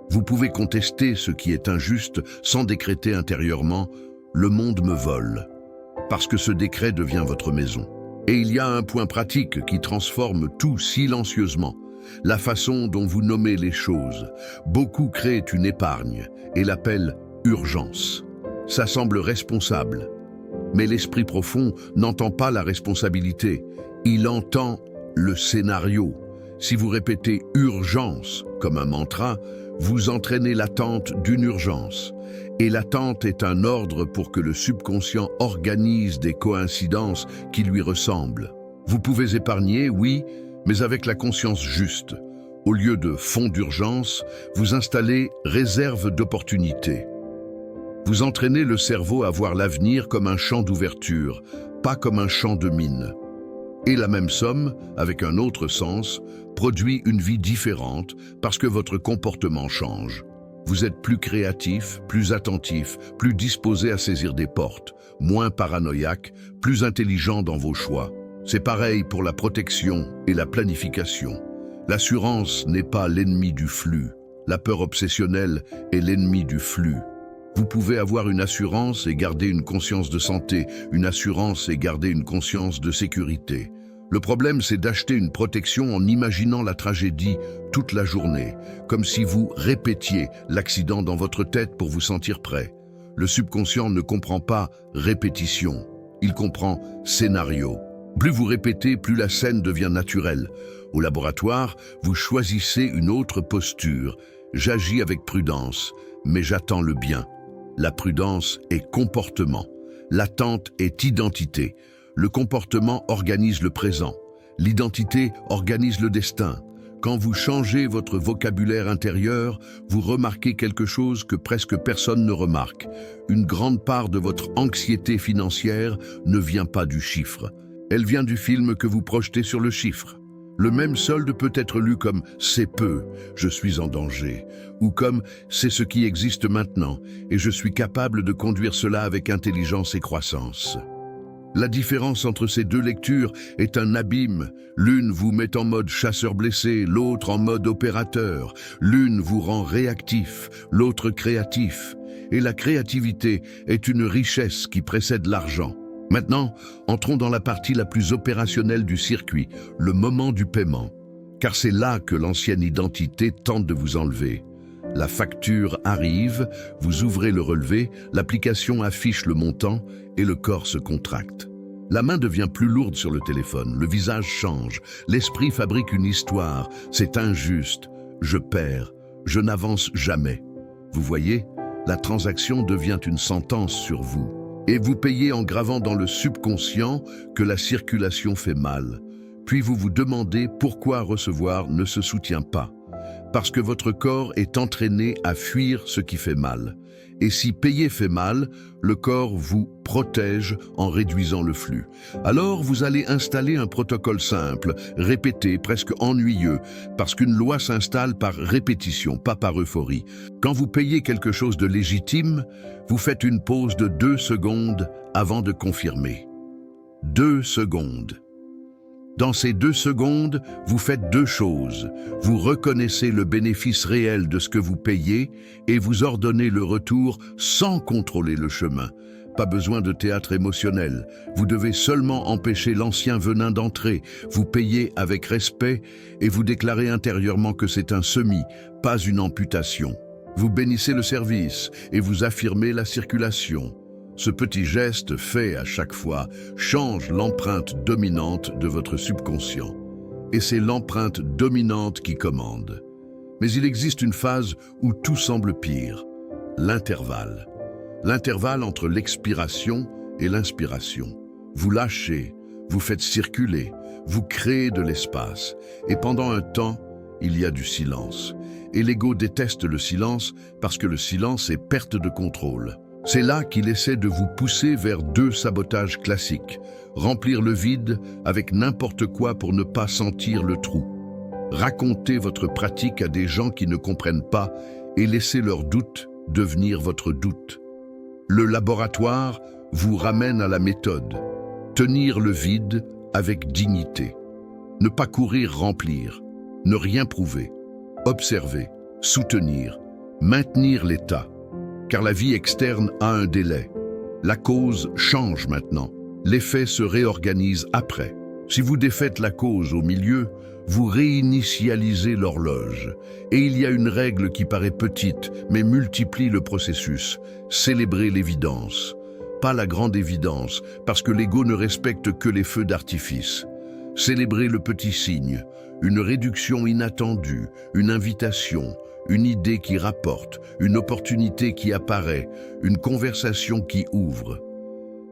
Vous pouvez contester ce qui est injuste sans décréter intérieurement « le monde me vole », parce que ce décret devient votre maison. Et il y a un point pratique qui transforme tout silencieusement, la façon dont vous nommez les choses. Beaucoup créent une épargne et l'appellent « urgence ». Ça semble responsable. Mais l'esprit profond n'entend pas la responsabilité, il entend le scénario. Si vous répétez « urgence » comme un mantra, vous entraînez l'attente d'une urgence. Et l'attente est un ordre pour que le subconscient organise des coïncidences qui lui ressemblent. Vous pouvez épargner, oui, mais avec la conscience juste. Au lieu de fonds d'urgence, vous installez réserve d'opportunité. Vous entraînez le cerveau à voir l'avenir comme un champ d'ouverture, pas comme un champ de mine. Et la même somme, avec un autre sens, produit une vie différente parce que votre comportement change. Vous êtes plus créatif, plus attentif, plus disposé à saisir des portes, moins paranoïaque, plus intelligent dans vos choix. C'est pareil pour la protection et la planification. L'assurance n'est pas l'ennemi du flux. La peur obsessionnelle est l'ennemi du flux. Vous pouvez avoir une assurance et garder une conscience de santé, une assurance et garder une conscience de sécurité. Le problème, c'est d'acheter une protection en imaginant la tragédie toute la journée, comme si vous répétiez l'accident dans votre tête pour vous sentir prêt. Le subconscient ne comprend pas répétition, il comprend scénario. Plus vous répétez, plus la scène devient naturelle. Au laboratoire, vous choisissez une autre posture. J'agis avec prudence, mais j'attends le bien. La prudence est comportement, l'attente est identité. Le comportement organise le présent, l'identité organise le destin. Quand vous changez votre vocabulaire intérieur, vous remarquez quelque chose que presque personne ne remarque. Une grande part de votre anxiété financière ne vient pas du chiffre. Elle vient du film que vous projetez sur le chiffre. Le même solde peut être lu comme « c'est peu, je suis en danger » ou comme « c'est ce qui existe maintenant et je suis capable de conduire cela avec intelligence et croissance ». La différence entre ces deux lectures est un abîme. L'une vous met en mode chasseur blessé, l'autre en mode opérateur. L'une vous rend réactif, l'autre créatif. Et la créativité est une richesse qui précède l'argent. Maintenant, entrons dans la partie la plus opérationnelle du circuit, le moment du paiement. Car c'est là que l'ancienne identité tente de vous enlever. La facture arrive, vous ouvrez le relevé, l'application affiche le montant et le corps se contracte. La main devient plus lourde sur le téléphone, le visage change, l'esprit fabrique une histoire. C'est injuste, je perds, je n'avance jamais. Vous voyez, la transaction devient une sentence sur vous. Et vous payez en gravant dans le subconscient que la circulation fait mal. Puis vous vous demandez pourquoi recevoir ne se soutient pas. parce que votre corps est entraîné à fuir ce qui fait mal. Et si payer fait mal, le corps vous protège en réduisant le flux. Alors vous allez installer un protocole simple, répété, presque ennuyeux, parce qu'une loi s'installe par répétition, pas par euphorie. Quand vous payez quelque chose de légitime, vous faites une pause de 2 secondes avant de confirmer. 2 secondes. Dans ces 2 secondes, vous faites 2 choses. Vous reconnaissez le bénéfice réel de ce que vous payez et vous ordonnez le retour sans contrôler le chemin. Pas besoin de théâtre émotionnel. Vous devez seulement empêcher l'ancien venin d'entrer. Vous payez avec respect et vous déclarez intérieurement que c'est un semis, pas une amputation. Vous bénissez le service et vous affirmez la circulation. Ce petit geste fait à chaque fois change l'empreinte dominante de votre subconscient. Et c'est l'empreinte dominante qui commande. Mais il existe une phase où tout semble pire, l'intervalle. L'intervalle entre l'expiration et l'inspiration. Vous lâchez, vous faites circuler, vous créez de l'espace. Et pendant un temps, il y a du silence. Et l'ego déteste le silence parce que le silence est perte de contrôle. C'est là qu'il essaie de vous pousser vers 2 sabotages classiques. Remplir le vide avec n'importe quoi pour ne pas sentir le trou. Racontez votre pratique à des gens qui ne comprennent pas et laissez leurs doutes devenir votre doute. Le laboratoire vous ramène à la méthode. Tenir le vide avec dignité. Ne pas courir remplir. Ne rien prouver. Observer. Soutenir. Maintenir l'état. Car la vie externe a un délai. La cause change maintenant. L'effet se réorganise après. Si vous défaites la cause au milieu, vous réinitialisez l'horloge. Et il y a une règle qui paraît petite, mais multiplie le processus. Célébrer l'évidence. Pas la grande évidence, parce que l'ego ne respecte que les feux d'artifice. Célébrer le petit signe, une réduction inattendue, une invitation, une idée qui rapporte, une opportunité qui apparaît, une conversation qui ouvre.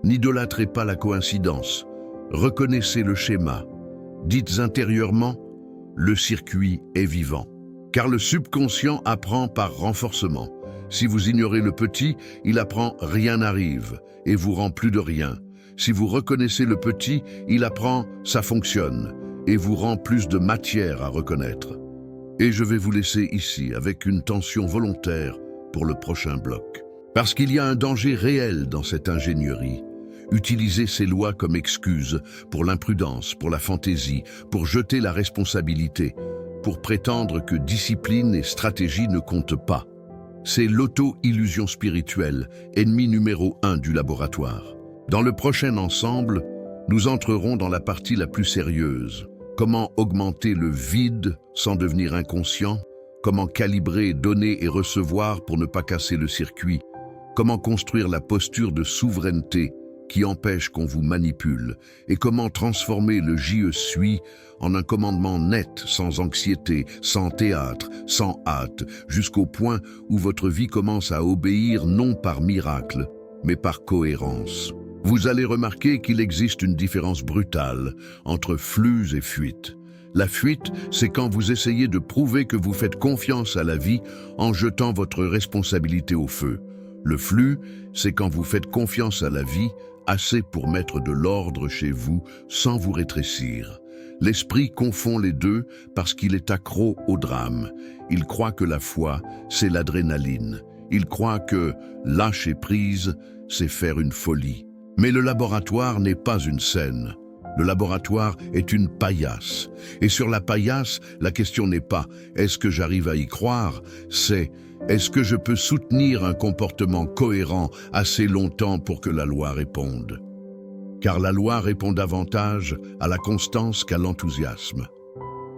N'idolâtrez pas la coïncidence. Reconnaissez le schéma. Dites intérieurement, le circuit est vivant. Car le subconscient apprend par renforcement. Si vous ignorez le petit, il apprend rien n'arrive et vous rend plus de rien. Si vous reconnaissez le petit, il apprend ça fonctionne et vous rend plus de matière à reconnaître. Et je vais vous laisser ici avec une tension volontaire pour le prochain bloc. Parce qu'il y a un danger réel dans cette ingénierie. Utilisez ces lois comme excuse pour l'imprudence, pour la fantaisie, pour jeter la responsabilité, pour prétendre que discipline et stratégie ne comptent pas. C'est l'auto-illusion spirituelle, ennemi numéro 1 du laboratoire. Dans le prochain ensemble, nous entrerons dans la partie la plus sérieuse. Comment augmenter le vide sans devenir inconscient? Comment calibrer, donner et recevoir pour ne pas casser le circuit? Comment construire la posture de souveraineté qui empêche qu'on vous manipule? Et comment transformer le je suis en un commandement net, sans anxiété, sans théâtre, sans hâte, jusqu'au point où votre vie commence à obéir non par miracle, mais par cohérence. Vous allez remarquer qu'il existe une différence brutale entre flux et fuite. La fuite, c'est quand vous essayez de prouver que vous faites confiance à la vie en jetant votre responsabilité au feu. Le flux, c'est quand vous faites confiance à la vie assez pour mettre de l'ordre chez vous sans vous rétrécir. L'esprit confond les deux parce qu'il est accro au drame. Il croit que la foi, c'est l'adrénaline. Il croit que lâcher prise, c'est faire une folie. Mais le laboratoire n'est pas une scène. Le laboratoire est une paillasse. Et sur la paillasse, la question n'est pas « est-ce que j'arrive à y croire ?» c'est « est-ce que je peux soutenir un comportement cohérent assez longtemps pour que la loi réponde ?» Car la loi répond davantage à la constance qu'à l'enthousiasme.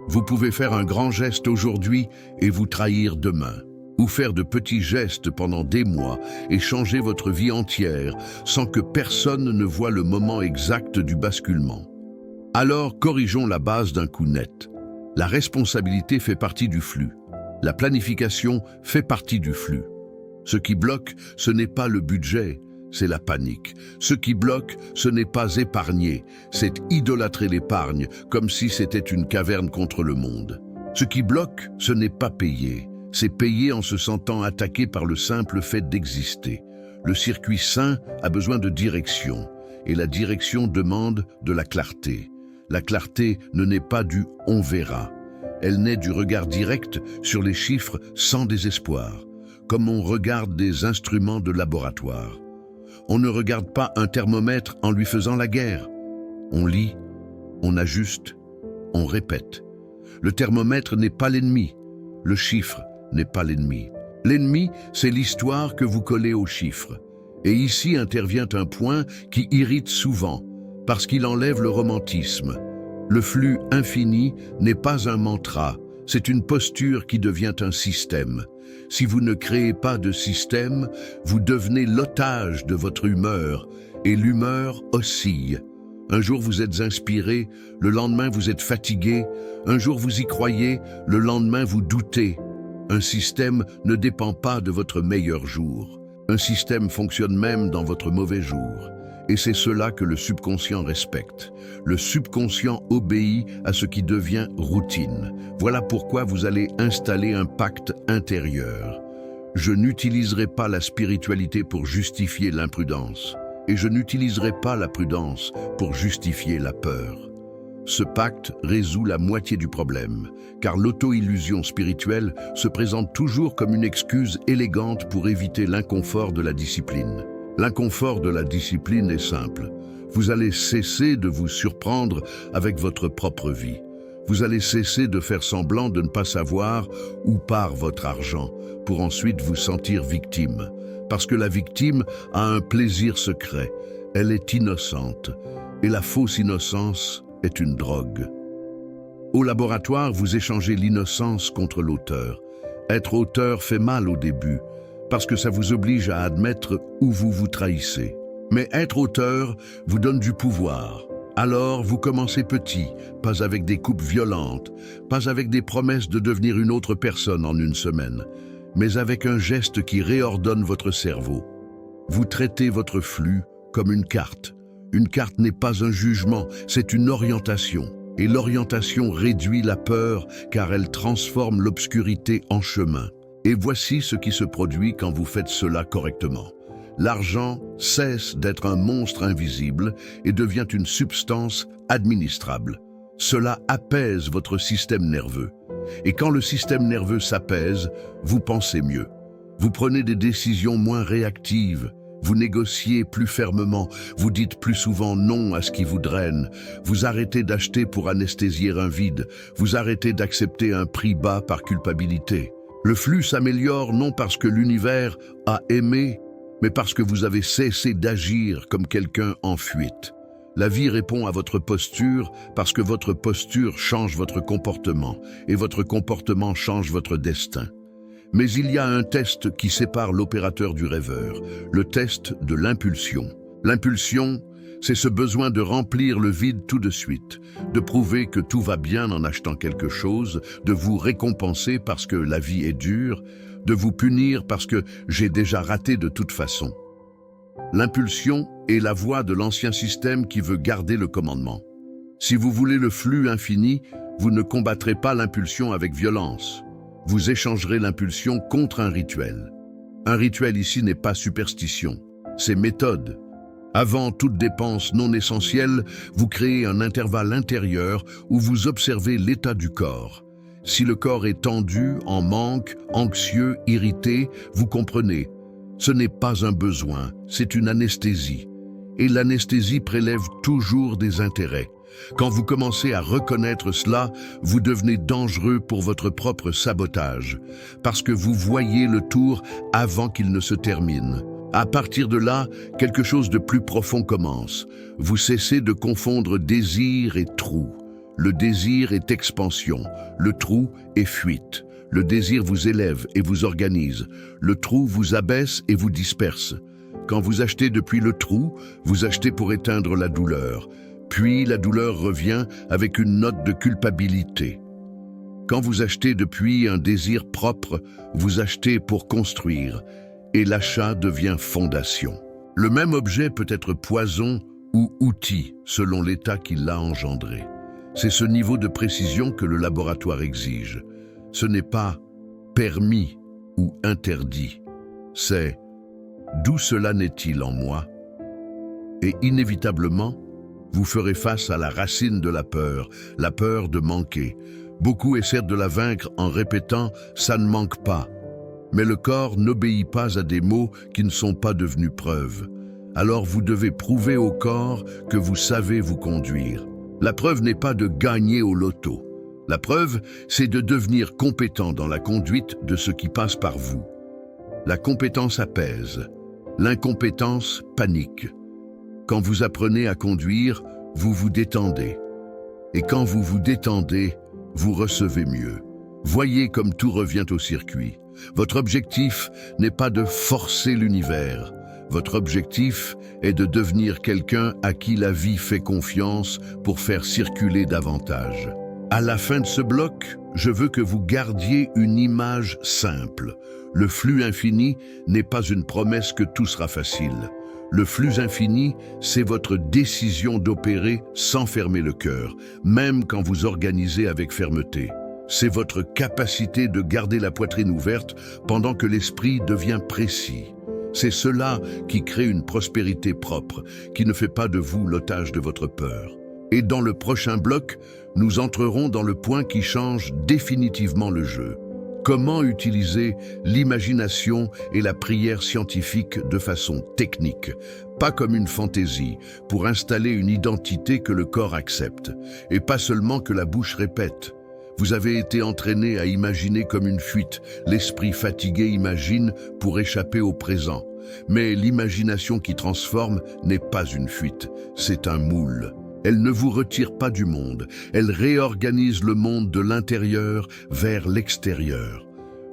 Vous pouvez faire un grand geste aujourd'hui et vous trahir demain. Ou faire de petits gestes pendant des mois et changer votre vie entière sans que personne ne voie le moment exact du basculement. Alors, corrigeons la base d'un coup net. La responsabilité fait partie du flux. La planification fait partie du flux. Ce qui bloque, ce n'est pas le budget, c'est la panique. Ce qui bloque, ce n'est pas épargner, c'est idolâtrer l'épargne comme si c'était une caverne contre le monde. Ce qui bloque, ce n'est pas payer. C'est payer en se sentant attaqué par le simple fait d'exister. Le circuit sain a besoin de direction, et la direction demande de la clarté. La clarté ne naît pas du « on verra ». Elle naît du regard direct sur les chiffres sans désespoir, comme on regarde des instruments de laboratoire. On ne regarde pas un thermomètre en lui faisant la guerre. On lit, on ajuste, on répète. Le thermomètre n'est pas l'ennemi, le chiffre n'est pas l'ennemi. L'ennemi, c'est l'histoire que vous collez aux chiffres. Et ici intervient un point qui irrite souvent, parce qu'il enlève le romantisme. Le flux infini n'est pas un mantra, c'est une posture qui devient un système. Si vous ne créez pas de système, vous devenez l'otage de votre humeur, et l'humeur oscille. Un jour vous êtes inspiré, le lendemain vous êtes fatigué, un jour vous y croyez, le lendemain vous doutez. Un système ne dépend pas de votre meilleur jour. Un système fonctionne même dans votre mauvais jour. Et c'est cela que le subconscient respecte. Le subconscient obéit à ce qui devient routine. Voilà pourquoi vous allez installer un pacte intérieur. Je n'utiliserai pas la spiritualité pour justifier l'imprudence. Et je n'utiliserai pas la prudence pour justifier la peur. Ce pacte résout la moitié du problème, car l'auto-illusion spirituelle se présente toujours comme une excuse élégante pour éviter l'inconfort de la discipline. L'inconfort de la discipline est simple. Vous allez cesser de vous surprendre avec votre propre vie. Vous allez cesser de faire semblant de ne pas savoir où part votre argent, pour ensuite vous sentir victime. Parce que la victime a un plaisir secret. Elle est innocente. Et la fausse innocence est une drogue. Au laboratoire, vous échangez l'innocence contre l'auteur. Être auteur fait mal au début, parce que ça vous oblige à admettre où vous vous trahissez. Mais être auteur vous donne du pouvoir. Alors vous commencez petit, pas avec des coupes violentes, pas avec des promesses de devenir une autre personne en une semaine, mais avec un geste qui réordonne votre cerveau. Vous traitez votre flux comme une carte. Une carte n'est pas un jugement, c'est une orientation. Et l'orientation réduit la peur car elle transforme l'obscurité en chemin. Et voici ce qui se produit quand vous faites cela correctement. L'argent cesse d'être un monstre invisible et devient une substance administrable. Cela apaise votre système nerveux. Et quand le système nerveux s'apaise, vous pensez mieux. Vous prenez des décisions moins réactives. Vous négociez plus fermement, vous dites plus souvent non à ce qui vous draine, vous arrêtez d'acheter pour anesthésier un vide, vous arrêtez d'accepter un prix bas par culpabilité. Le flux s'améliore non parce que l'univers a aimé, mais parce que vous avez cessé d'agir comme quelqu'un en fuite. La vie répond à votre posture parce que votre posture change votre comportement et votre comportement change votre destin. Mais il y a un test qui sépare l'opérateur du rêveur, le test de l'impulsion. L'impulsion, c'est ce besoin de remplir le vide tout de suite, de prouver que tout va bien en achetant quelque chose, de vous récompenser parce que la vie est dure, de vous punir parce que j'ai déjà raté de toute façon. L'impulsion est la voix de l'ancien système qui veut garder le commandement. Si vous voulez le flux infini, vous ne combattrez pas l'impulsion avec violence. Vous échangerez l'impulsion contre un rituel. Un rituel ici n'est pas superstition, c'est méthode. Avant toute dépense non essentielle, vous créez un intervalle intérieur où vous observez l'état du corps. Si le corps est tendu, en manque, anxieux, irrité, vous comprenez. Ce n'est pas un besoin, c'est une anesthésie. Et l'anesthésie prélève toujours des intérêts. Quand vous commencez à reconnaître cela, vous devenez dangereux pour votre propre sabotage, parce que vous voyez le tour avant qu'il ne se termine. À partir de là, quelque chose de plus profond commence. Vous cessez de confondre désir et trou. Le désir est expansion, le trou est fuite. Le désir vous élève et vous organise. Le trou vous abaisse et vous disperse. Quand vous achetez depuis le trou, vous achetez pour éteindre la douleur. Puis la douleur revient avec une note de culpabilité. Quand vous achetez depuis un désir propre, vous achetez pour construire, et l'achat devient fondation. Le même objet peut être poison ou outil selon l'état qui l'a engendré. C'est ce niveau de précision que le laboratoire exige. Ce n'est pas permis ou interdit. C'est d'où cela naît-il en moi? Et inévitablement, vous ferez face à la racine de la peur de manquer. Beaucoup essaient de la vaincre en répétant « ça ne manque pas ». Mais le corps n'obéit pas à des mots qui ne sont pas devenus preuves. Alors vous devez prouver au corps que vous savez vous conduire. La preuve n'est pas de gagner au loto. La preuve, c'est de devenir compétent dans la conduite de ce qui passe par vous. La compétence apaise. L'incompétence panique. Quand vous apprenez à conduire, vous vous détendez. Et quand vous vous détendez, vous recevez mieux. Voyez comme tout revient au circuit. Votre objectif n'est pas de forcer l'univers. Votre objectif est de devenir quelqu'un à qui la vie fait confiance pour faire circuler davantage. À la fin de ce bloc, je veux que vous gardiez une image simple. Le flux infini n'est pas une promesse que tout sera facile. Le flux infini, c'est votre décision d'opérer sans fermer le cœur, même quand vous organisez avec fermeté. C'est votre capacité de garder la poitrine ouverte pendant que l'esprit devient précis. C'est cela qui crée une prospérité propre, qui ne fait pas de vous l'otage de votre peur. Et dans le prochain bloc, nous entrerons dans le point qui change définitivement le jeu. Comment utiliser l'imagination et la prière scientifique de façon technique, pas comme une fantaisie, pour installer une identité que le corps accepte, et pas seulement que la bouche répète. Vous avez été entraîné à imaginer comme une fuite. L'esprit fatigué imagine pour échapper au présent. Mais l'imagination qui transforme n'est pas une fuite, c'est un moule. Elle ne vous retire pas du monde, elle réorganise le monde de l'intérieur vers l'extérieur.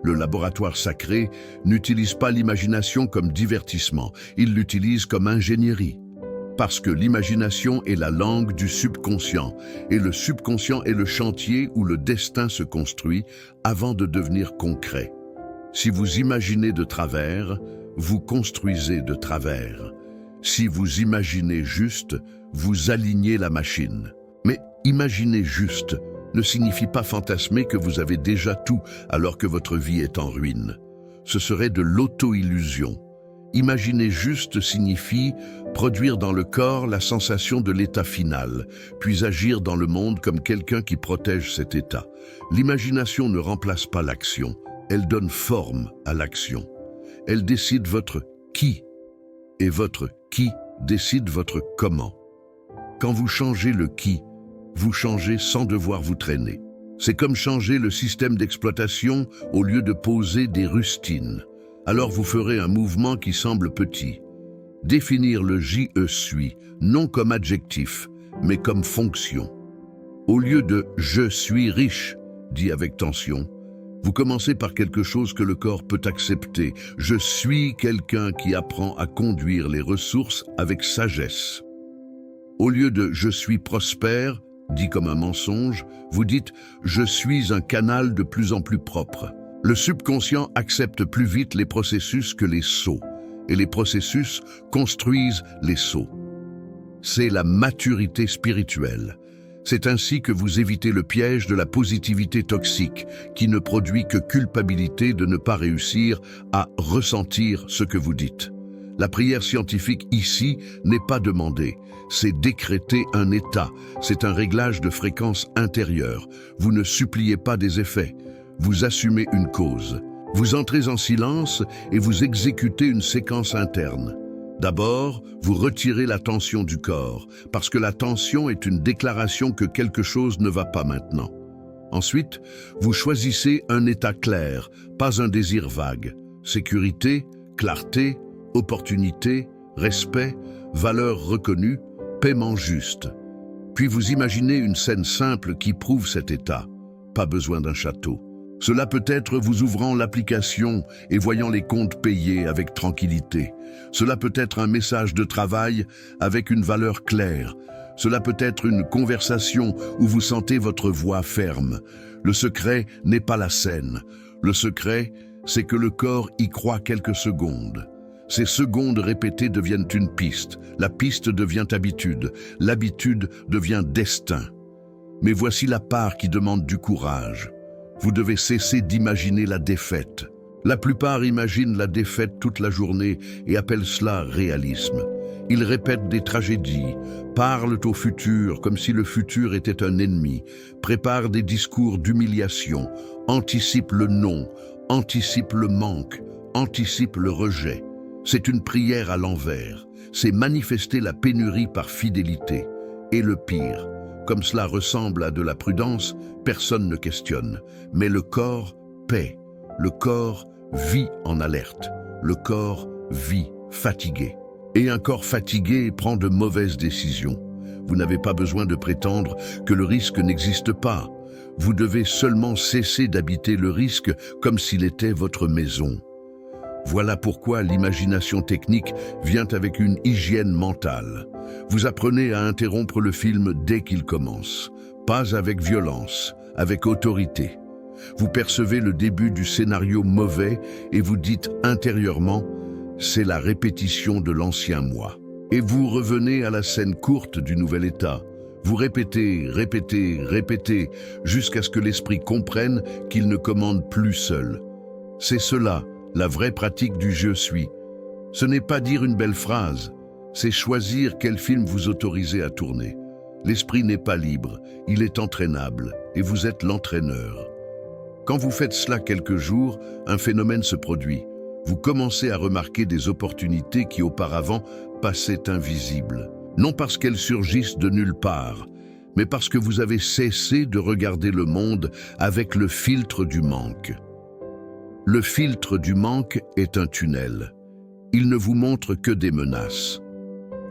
Le laboratoire sacré n'utilise pas l'imagination comme divertissement, il l'utilise comme ingénierie. Parce que l'imagination est la langue du subconscient, et le subconscient est le chantier où le destin se construit avant de devenir concret. Si vous imaginez de travers, vous construisez de travers. Si vous imaginez juste, vous alignez la machine. Mais imaginer juste ne signifie pas fantasmer que vous avez déjà tout alors que votre vie est en ruine. Ce serait de l'auto-illusion. Imaginer juste signifie produire dans le corps la sensation de l'état final, puis agir dans le monde comme quelqu'un qui protège cet état. L'imagination ne remplace pas l'action, elle donne forme à l'action. Elle décide votre qui, et votre qui décide votre comment. Quand vous changez le qui, vous changez sans devoir vous traîner. C'est comme changer le système d'exploitation au lieu de poser des rustines. Alors vous ferez un mouvement qui semble petit. Définir le « je suis » non comme adjectif, mais comme fonction. Au lieu de « je suis riche », dit avec tension, vous commencez par quelque chose que le corps peut accepter. Je suis quelqu'un qui apprend à conduire les ressources avec sagesse. Au lieu de « je suis prospère », dit comme un mensonge, vous dites « je suis un canal de plus en plus propre ». Le subconscient accepte plus vite les processus que les sots, et les processus construisent les sots. C'est la maturité spirituelle. C'est ainsi que vous évitez le piège de la positivité toxique, qui ne produit que culpabilité de ne pas réussir à ressentir ce que vous dites. La prière scientifique ici n'est pas demandée, c'est décréter un état, c'est un réglage de fréquence intérieure. Vous ne suppliez pas des effets. Vous assumez une cause. Vous entrez en silence et vous exécutez une séquence interne. D'abord, vous retirez la tension du corps, parce que la tension est une déclaration que quelque chose ne va pas maintenant. Ensuite, vous choisissez un état clair, pas un désir vague. Sécurité, clarté, opportunité, respect, valeur reconnue, paiement juste. Puis vous imaginez une scène simple qui prouve cet état. Pas besoin d'un château. Cela peut être vous ouvrant l'application et voyant les comptes payés avec tranquillité. Cela peut être un message de travail avec une valeur claire. Cela peut être une conversation où vous sentez votre voix ferme. Le secret n'est pas la scène. Le secret, c'est que le corps y croit quelques secondes. Ces secondes répétées deviennent une piste. La piste devient habitude. L'habitude devient destin. Mais voici la part qui demande du courage. Vous devez cesser d'imaginer la défaite. La plupart imaginent la défaite toute la journée et appellent cela réalisme. Ils répètent des tragédies, parlent au futur comme si le futur était un ennemi, préparent des discours d'humiliation, anticipent le non, anticipent le manque, anticipent le rejet. C'est une prière à l'envers. C'est manifester la pénurie par fidélité. Et le pire, comme cela ressemble à de la prudence, personne ne questionne. Mais le corps paie. Le corps vit en alerte. Le corps vit fatigué. Et un corps fatigué prend de mauvaises décisions. Vous n'avez pas besoin de prétendre que le risque n'existe pas. Vous devez seulement cesser d'habiter le risque comme s'il était votre maison. Voilà pourquoi l'imagination technique vient avec une hygiène mentale. Vous apprenez à interrompre le film dès qu'il commence. Pas avec violence, avec autorité. Vous percevez le début du scénario mauvais et vous dites intérieurement « c'est la répétition de l'ancien moi ». Et vous revenez à la scène courte du nouvel état. Vous répétez, répétez, répétez, jusqu'à ce que l'esprit comprenne qu'il ne commande plus seul. C'est cela, la vraie pratique du « je suis ». Ce n'est pas dire une belle phrase, c'est choisir quel film vous autorisez à tourner. L'esprit n'est pas libre, il est entraînable, et vous êtes l'entraîneur. Quand vous faites cela quelques jours, un phénomène se produit. Vous commencez à remarquer des opportunités qui auparavant passaient invisibles. Non parce qu'elles surgissent de nulle part, mais parce que vous avez cessé de regarder le monde avec le filtre du manque. Le filtre du manque est un tunnel. Il ne vous montre que des menaces.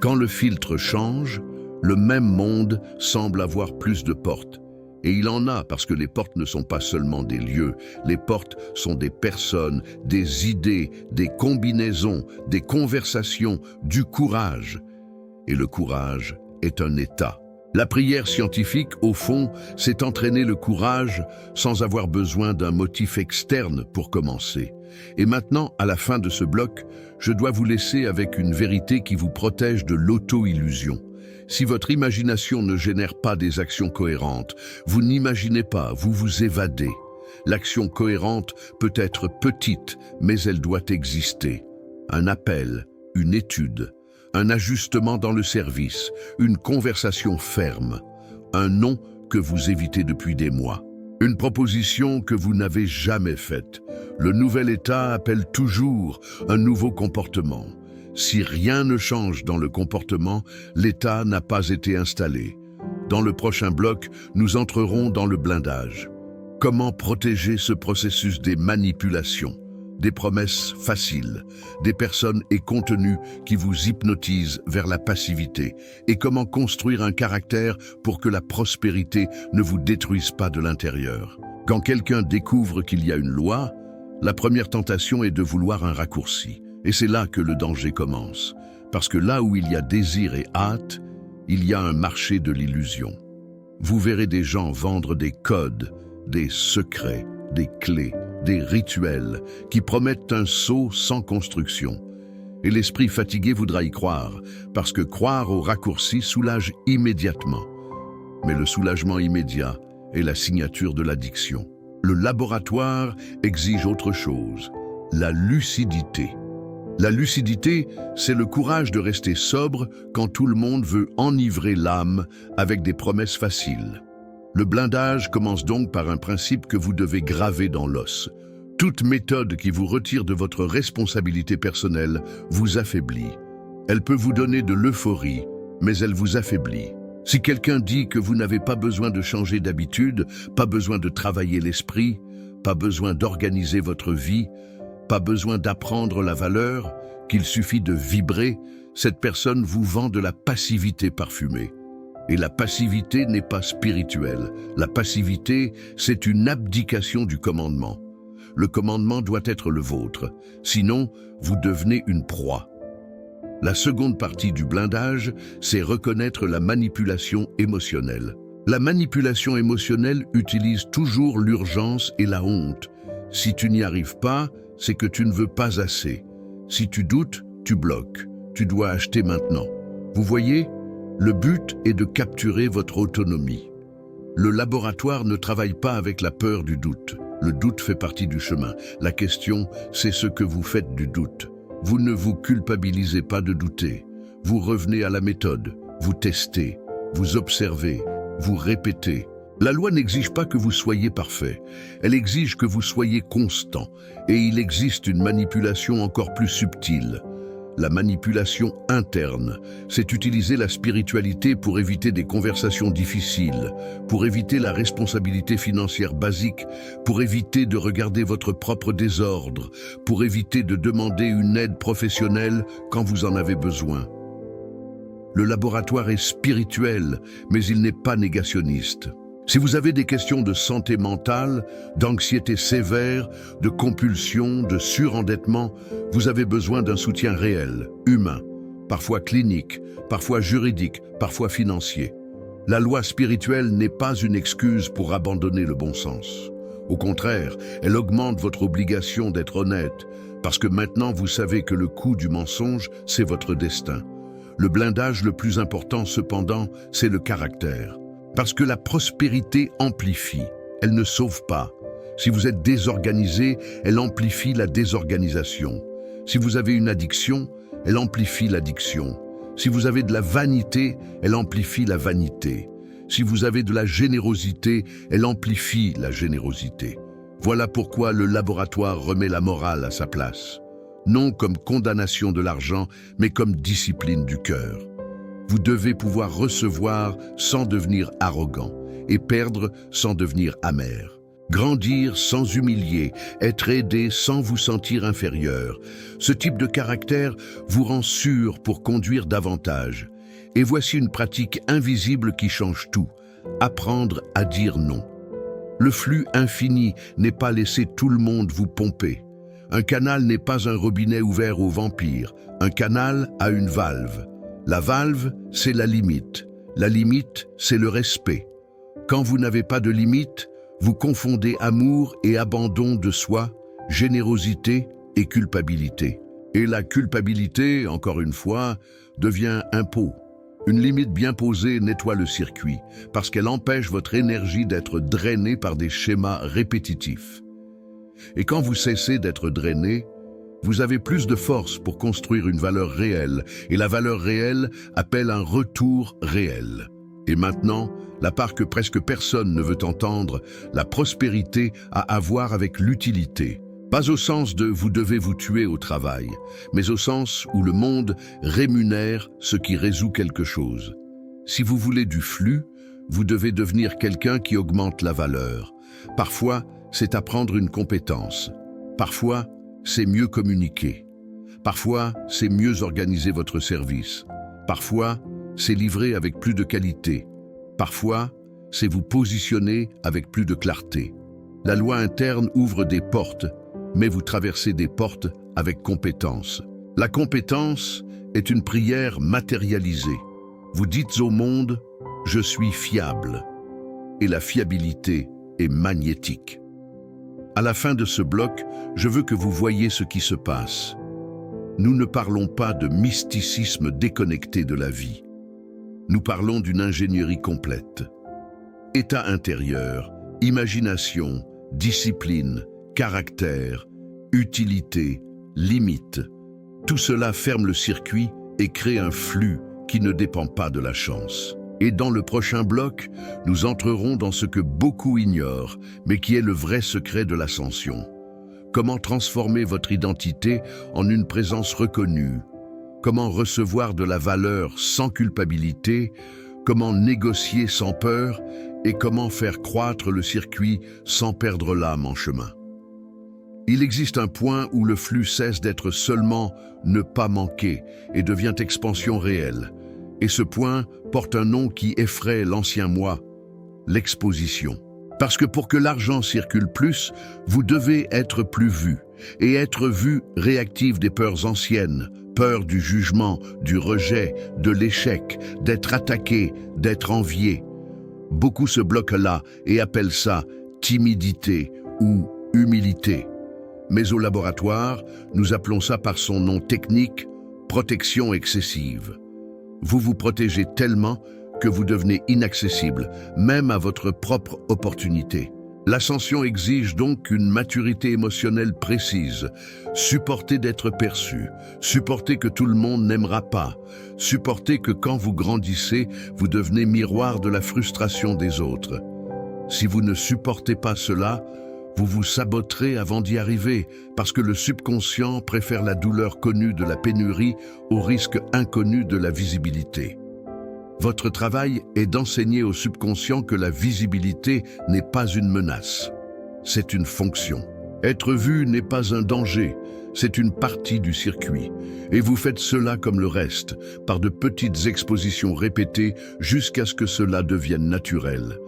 Quand le filtre change, le même monde semble avoir plus de portes. Et il en a parce que les portes ne sont pas seulement des lieux, les portes sont des personnes, des idées, des combinaisons, des conversations, du courage. Et le courage est un état. La prière scientifique, au fond, c'est entraîner le courage sans avoir besoin d'un motif externe pour commencer. Et maintenant, à la fin de ce bloc, je dois vous laisser avec une vérité qui vous protège de l'auto-illusion. Si votre imagination ne génère pas des actions cohérentes, vous n'imaginez pas, vous vous évadez. L'action cohérente peut être petite, mais elle doit exister. Un appel, une étude, un ajustement dans le service, une conversation ferme, un non que vous évitez depuis des mois, une proposition que vous n'avez jamais faite. Le nouvel état appelle toujours un nouveau comportement. Si rien ne change dans le comportement, l'état n'a pas été installé. Dans le prochain bloc, nous entrerons dans le blindage. Comment protéger ce processus des manipulations, des promesses faciles, des personnes et contenus qui vous hypnotisent vers la passivité, et comment construire un caractère pour que la prospérité ne vous détruise pas de l'intérieur. Quand quelqu'un découvre qu'il y a une loi, la première tentation est de vouloir un raccourci. Et c'est là que le danger commence, parce que là où il y a désir et hâte, il y a un marché de l'illusion. Vous verrez des gens vendre des codes, des secrets, des clés, des rituels qui promettent un saut sans construction. Et l'esprit fatigué voudra y croire, parce que croire au raccourci soulage immédiatement. Mais le soulagement immédiat est la signature de l'addiction. Le laboratoire exige autre chose, la lucidité. La lucidité, c'est le courage de rester sobre quand tout le monde veut enivrer l'âme avec des promesses faciles. Le blindage commence donc par un principe que vous devez graver dans l'os. Toute méthode qui vous retire de votre responsabilité personnelle vous affaiblit. Elle peut vous donner de l'euphorie, mais elle vous affaiblit. Si quelqu'un dit que vous n'avez pas besoin de changer d'habitude, pas besoin de travailler l'esprit, pas besoin d'organiser votre vie, pas besoin d'apprendre la valeur, qu'il suffit de vibrer, cette personne vous vend de la passivité parfumée. Et la passivité n'est pas spirituelle. La passivité, c'est une abdication du commandement. Le commandement doit être le vôtre, sinon vous devenez une proie. La seconde partie du blindage, c'est reconnaître la manipulation émotionnelle. La manipulation émotionnelle utilise toujours l'urgence et la honte. Si tu n'y arrives pas, c'est que tu ne veux pas assez. Si tu doutes, tu bloques. Tu dois acheter maintenant. Vous voyez, le but est de capturer votre autonomie. Le laboratoire ne travaille pas avec la peur du doute. Le doute fait partie du chemin. La question, c'est ce que vous faites du doute. Vous ne vous culpabilisez pas de douter. Vous revenez à la méthode, vous testez, vous observez, vous répétez. La loi n'exige pas que vous soyez parfait, elle exige que vous soyez constant. Et il existe une manipulation encore plus subtile. La manipulation interne, c'est utiliser la spiritualité pour éviter des conversations difficiles, pour éviter la responsabilité financière basique, pour éviter de regarder votre propre désordre, pour éviter de demander une aide professionnelle quand vous en avez besoin. Le laboratoire est spirituel, mais il n'est pas négationniste. Si vous avez des questions de santé mentale, d'anxiété sévère, de compulsion, de surendettement, vous avez besoin d'un soutien réel, humain, parfois clinique, parfois juridique, parfois financier. La loi spirituelle n'est pas une excuse pour abandonner le bon sens. Au contraire, elle augmente votre obligation d'être honnête, parce que maintenant vous savez que le coût du mensonge, c'est votre destin. Le blindage le plus important, cependant, c'est le caractère. Parce que la prospérité amplifie, elle ne sauve pas. Si vous êtes désorganisé, elle amplifie la désorganisation. Si vous avez une addiction, elle amplifie l'addiction. Si vous avez de la vanité, elle amplifie la vanité. Si vous avez de la générosité, elle amplifie la générosité. Voilà pourquoi le laboratoire remet la morale à sa place. Non comme condamnation de l'argent, mais comme discipline du cœur. Vous devez pouvoir recevoir sans devenir arrogant et perdre sans devenir amer. Grandir sans humilier, être aidé sans vous sentir inférieur. Ce type de caractère vous rend sûr pour conduire davantage. Et voici une pratique invisible qui change tout. Apprendre à dire non. Le flux infini n'est pas laisser tout le monde vous pomper. Un canal n'est pas un robinet ouvert aux vampires. Un canal a une valve. La valve, c'est la limite. La limite, c'est le respect. Quand vous n'avez pas de limite, vous confondez amour et abandon de soi, générosité et culpabilité. Et la culpabilité, encore une fois, devient impôt. Une limite bien posée nettoie le circuit, parce qu'elle empêche votre énergie d'être drainée par des schémas répétitifs. Et quand vous cessez d'être drainé, vous avez plus de force pour construire une valeur réelle, et la valeur réelle appelle un retour réel. Et maintenant, la part que presque personne ne veut entendre, la prospérité a à voir avec l'utilité. Pas au sens de « vous devez vous tuer au travail », mais au sens où le monde rémunère ce qui résout quelque chose. Si vous voulez du flux, vous devez devenir quelqu'un qui augmente la valeur. Parfois, c'est apprendre une compétence. Parfois, c'est mieux communiquer. Parfois, c'est mieux organiser votre service. Parfois, c'est livrer avec plus de qualité. Parfois, c'est vous positionner avec plus de clarté. La loi interne ouvre des portes, mais vous traversez des portes avec compétence. La compétence est une prière matérialisée. Vous dites au monde « je suis fiable » et la fiabilité est magnétique. À la fin de ce bloc, je veux que vous voyiez ce qui se passe. Nous ne parlons pas de mysticisme déconnecté de la vie. Nous parlons d'une ingénierie complète. État intérieur, imagination, discipline, caractère, utilité, limite. Tout cela ferme le circuit et crée un flux qui ne dépend pas de la chance. Et dans le prochain bloc, nous entrerons dans ce que beaucoup ignorent, mais qui est le vrai secret de l'ascension. Comment transformer votre identité en une présence reconnue? Comment recevoir de la valeur sans culpabilité? Comment négocier sans peur? Et comment faire croître le circuit sans perdre l'âme en chemin? Il existe un point où le flux cesse d'être seulement ne pas manquer et devient expansion réelle. Et ce point porte un nom qui effraie l'ancien moi, l'exposition. Parce que pour que l'argent circule plus, vous devez être plus vu. Et être vu réactive des peurs anciennes, peur du jugement, du rejet, de l'échec, d'être attaqué, d'être envié. Beaucoup se bloquent là et appellent ça timidité ou humilité. Mais au laboratoire, nous appelons ça par son nom technique, protection excessive. Vous vous protégez tellement que vous devenez inaccessible, même à votre propre opportunité. L'ascension exige donc une maturité émotionnelle précise, supporter d'être perçu, supporter que tout le monde n'aimera pas, supporter que quand vous grandissez, vous devenez miroir de la frustration des autres. Si vous ne supportez pas cela, vous vous saboterez avant d'y arriver, parce que le subconscient préfère la douleur connue de la pénurie au risque inconnu de la visibilité. Votre travail est d'enseigner au subconscient que la visibilité n'est pas une menace, c'est une fonction. Être vu n'est pas un danger, c'est une partie du circuit. Et vous faites cela comme le reste, par de petites expositions répétées jusqu'à ce que cela devienne naturel.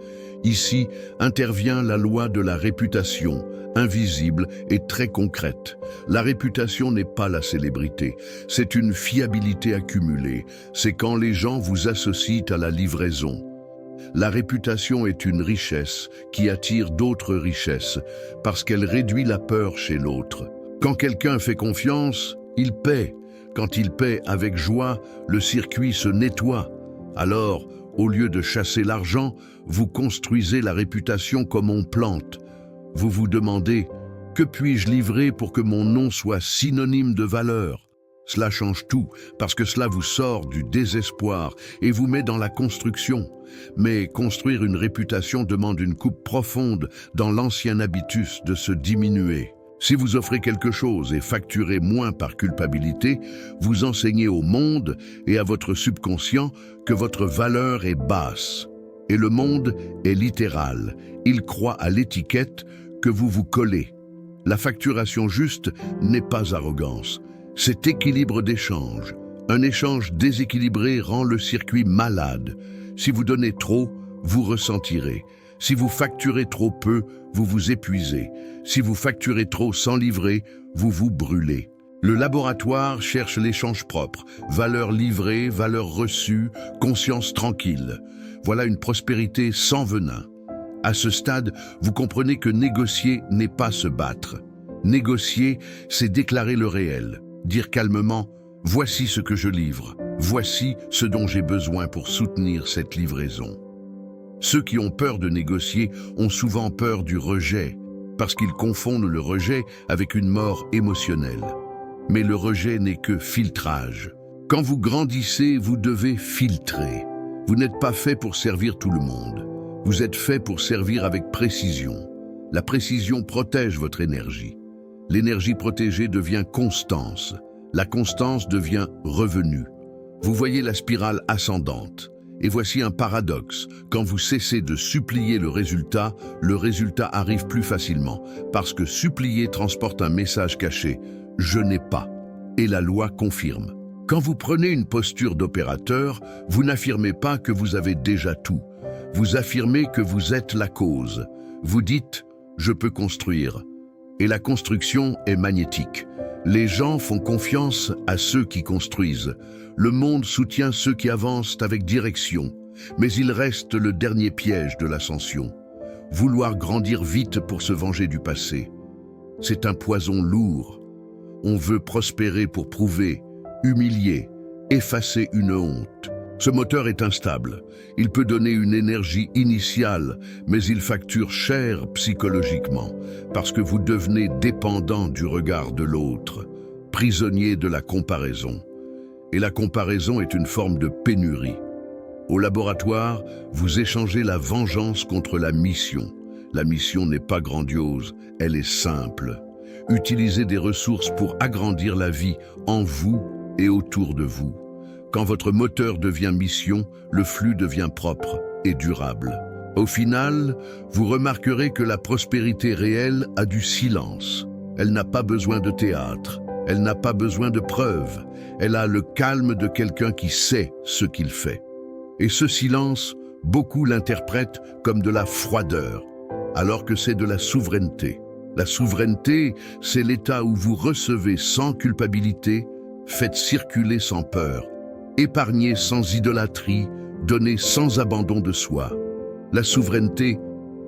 Ici intervient la loi de la réputation, invisible et très concrète. La réputation n'est pas la célébrité, c'est une fiabilité accumulée. C'est quand les gens vous associent à la livraison. La réputation est une richesse qui attire d'autres richesses, parce qu'elle réduit la peur chez l'autre. Quand quelqu'un fait confiance, il paie. Quand il paie avec joie, le circuit se nettoie. Alors, au lieu de chasser l'argent, vous construisez la réputation comme on plante. Vous vous demandez « Que puis-je livrer pour que mon nom soit synonyme de valeur ?» Cela change tout, parce que cela vous sort du désespoir et vous met dans la construction. Mais construire une réputation demande une coupe profonde dans l'ancien habitus de se diminuer. Si vous offrez quelque chose et facturez moins par culpabilité, vous enseignez au monde et à votre subconscient que votre valeur est basse. Et le monde est littéral. Il croit à l'étiquette que vous vous collez. La facturation juste n'est pas arrogance, c'est équilibre d'échange. Un échange déséquilibré rend le circuit malade. Si vous donnez trop, vous ressentirez. Si vous facturez trop peu, vous vous épuisez. Si vous facturez trop sans livrer, vous vous brûlez. Le laboratoire cherche l'échange propre, valeur livrée, valeur reçue, conscience tranquille. Voilà une prospérité sans venin. À ce stade, vous comprenez que négocier n'est pas se battre. Négocier, c'est déclarer le réel, dire calmement « Voici ce que je livre, voici ce dont j'ai besoin pour soutenir cette livraison ». Ceux qui ont peur de négocier ont souvent peur du rejet, parce qu'ils confondent le rejet avec une mort émotionnelle. Mais le rejet n'est que filtrage. Quand vous grandissez, vous devez filtrer. Vous n'êtes pas fait pour servir tout le monde. Vous êtes fait pour servir avec précision. La précision protège votre énergie. L'énergie protégée devient constance. La constance devient revenu. Vous voyez la spirale ascendante. Et voici un paradoxe. Quand vous cessez de supplier le résultat arrive plus facilement, parce que supplier transporte un message caché « je n'ai pas ». Et la loi confirme. Quand vous prenez une posture d'opérateur, vous n'affirmez pas que vous avez déjà tout. Vous affirmez que vous êtes la cause. Vous dites « je peux construire ». Et la construction est magnétique. Les gens font confiance à ceux qui construisent. Le monde soutient ceux qui avancent avec direction. Mais il reste le dernier piège de l'ascension. Vouloir grandir vite pour se venger du passé. C'est un poison lourd. On veut prospérer pour prouver, humilier, effacer une honte. Ce moteur est instable. Il peut donner une énergie initiale, mais il facture cher psychologiquement, parce que vous devenez dépendant du regard de l'autre, prisonnier de la comparaison. Et la comparaison est une forme de pénurie. Au laboratoire, vous échangez la vengeance contre la mission. La mission n'est pas grandiose, elle est simple. Utilisez des ressources pour agrandir la vie en vous et autour de vous. Quand votre moteur devient mission, le flux devient propre et durable. Au final, vous remarquerez que la prospérité réelle a du silence. Elle n'a pas besoin de théâtre, elle n'a pas besoin de preuves. Elle a le calme de quelqu'un qui sait ce qu'il fait. Et ce silence, beaucoup l'interprètent comme de la froideur, alors que c'est de la souveraineté. La souveraineté, c'est l'état où vous recevez sans culpabilité, faites circuler sans peur, épargnez sans idolâtrie, donnez sans abandon de soi. La souveraineté,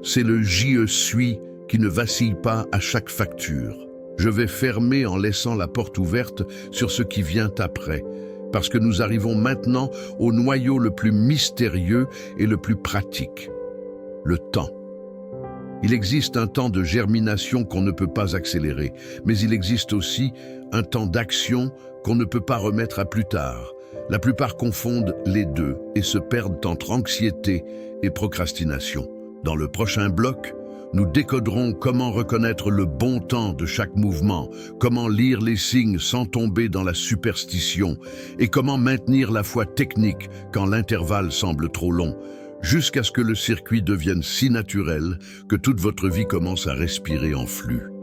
c'est le « je suis » qui ne vacille pas à chaque facture. Je vais fermer en laissant la porte ouverte sur ce qui vient après. parce que nous arrivons maintenant au noyau le plus mystérieux et le plus pratique, le temps. Il existe un temps de germination qu'on ne peut pas accélérer, mais il existe aussi un temps d'action qu'on ne peut pas remettre à plus tard. La plupart confondent les deux et se perdent entre anxiété et procrastination. Dans le prochain bloc, nous décoderons comment reconnaître le bon temps de chaque mouvement, comment lire les signes sans tomber dans la superstition et comment maintenir la foi technique quand l'intervalle semble trop long, jusqu'à ce que le circuit devienne si naturel que toute votre vie commence à respirer en flux.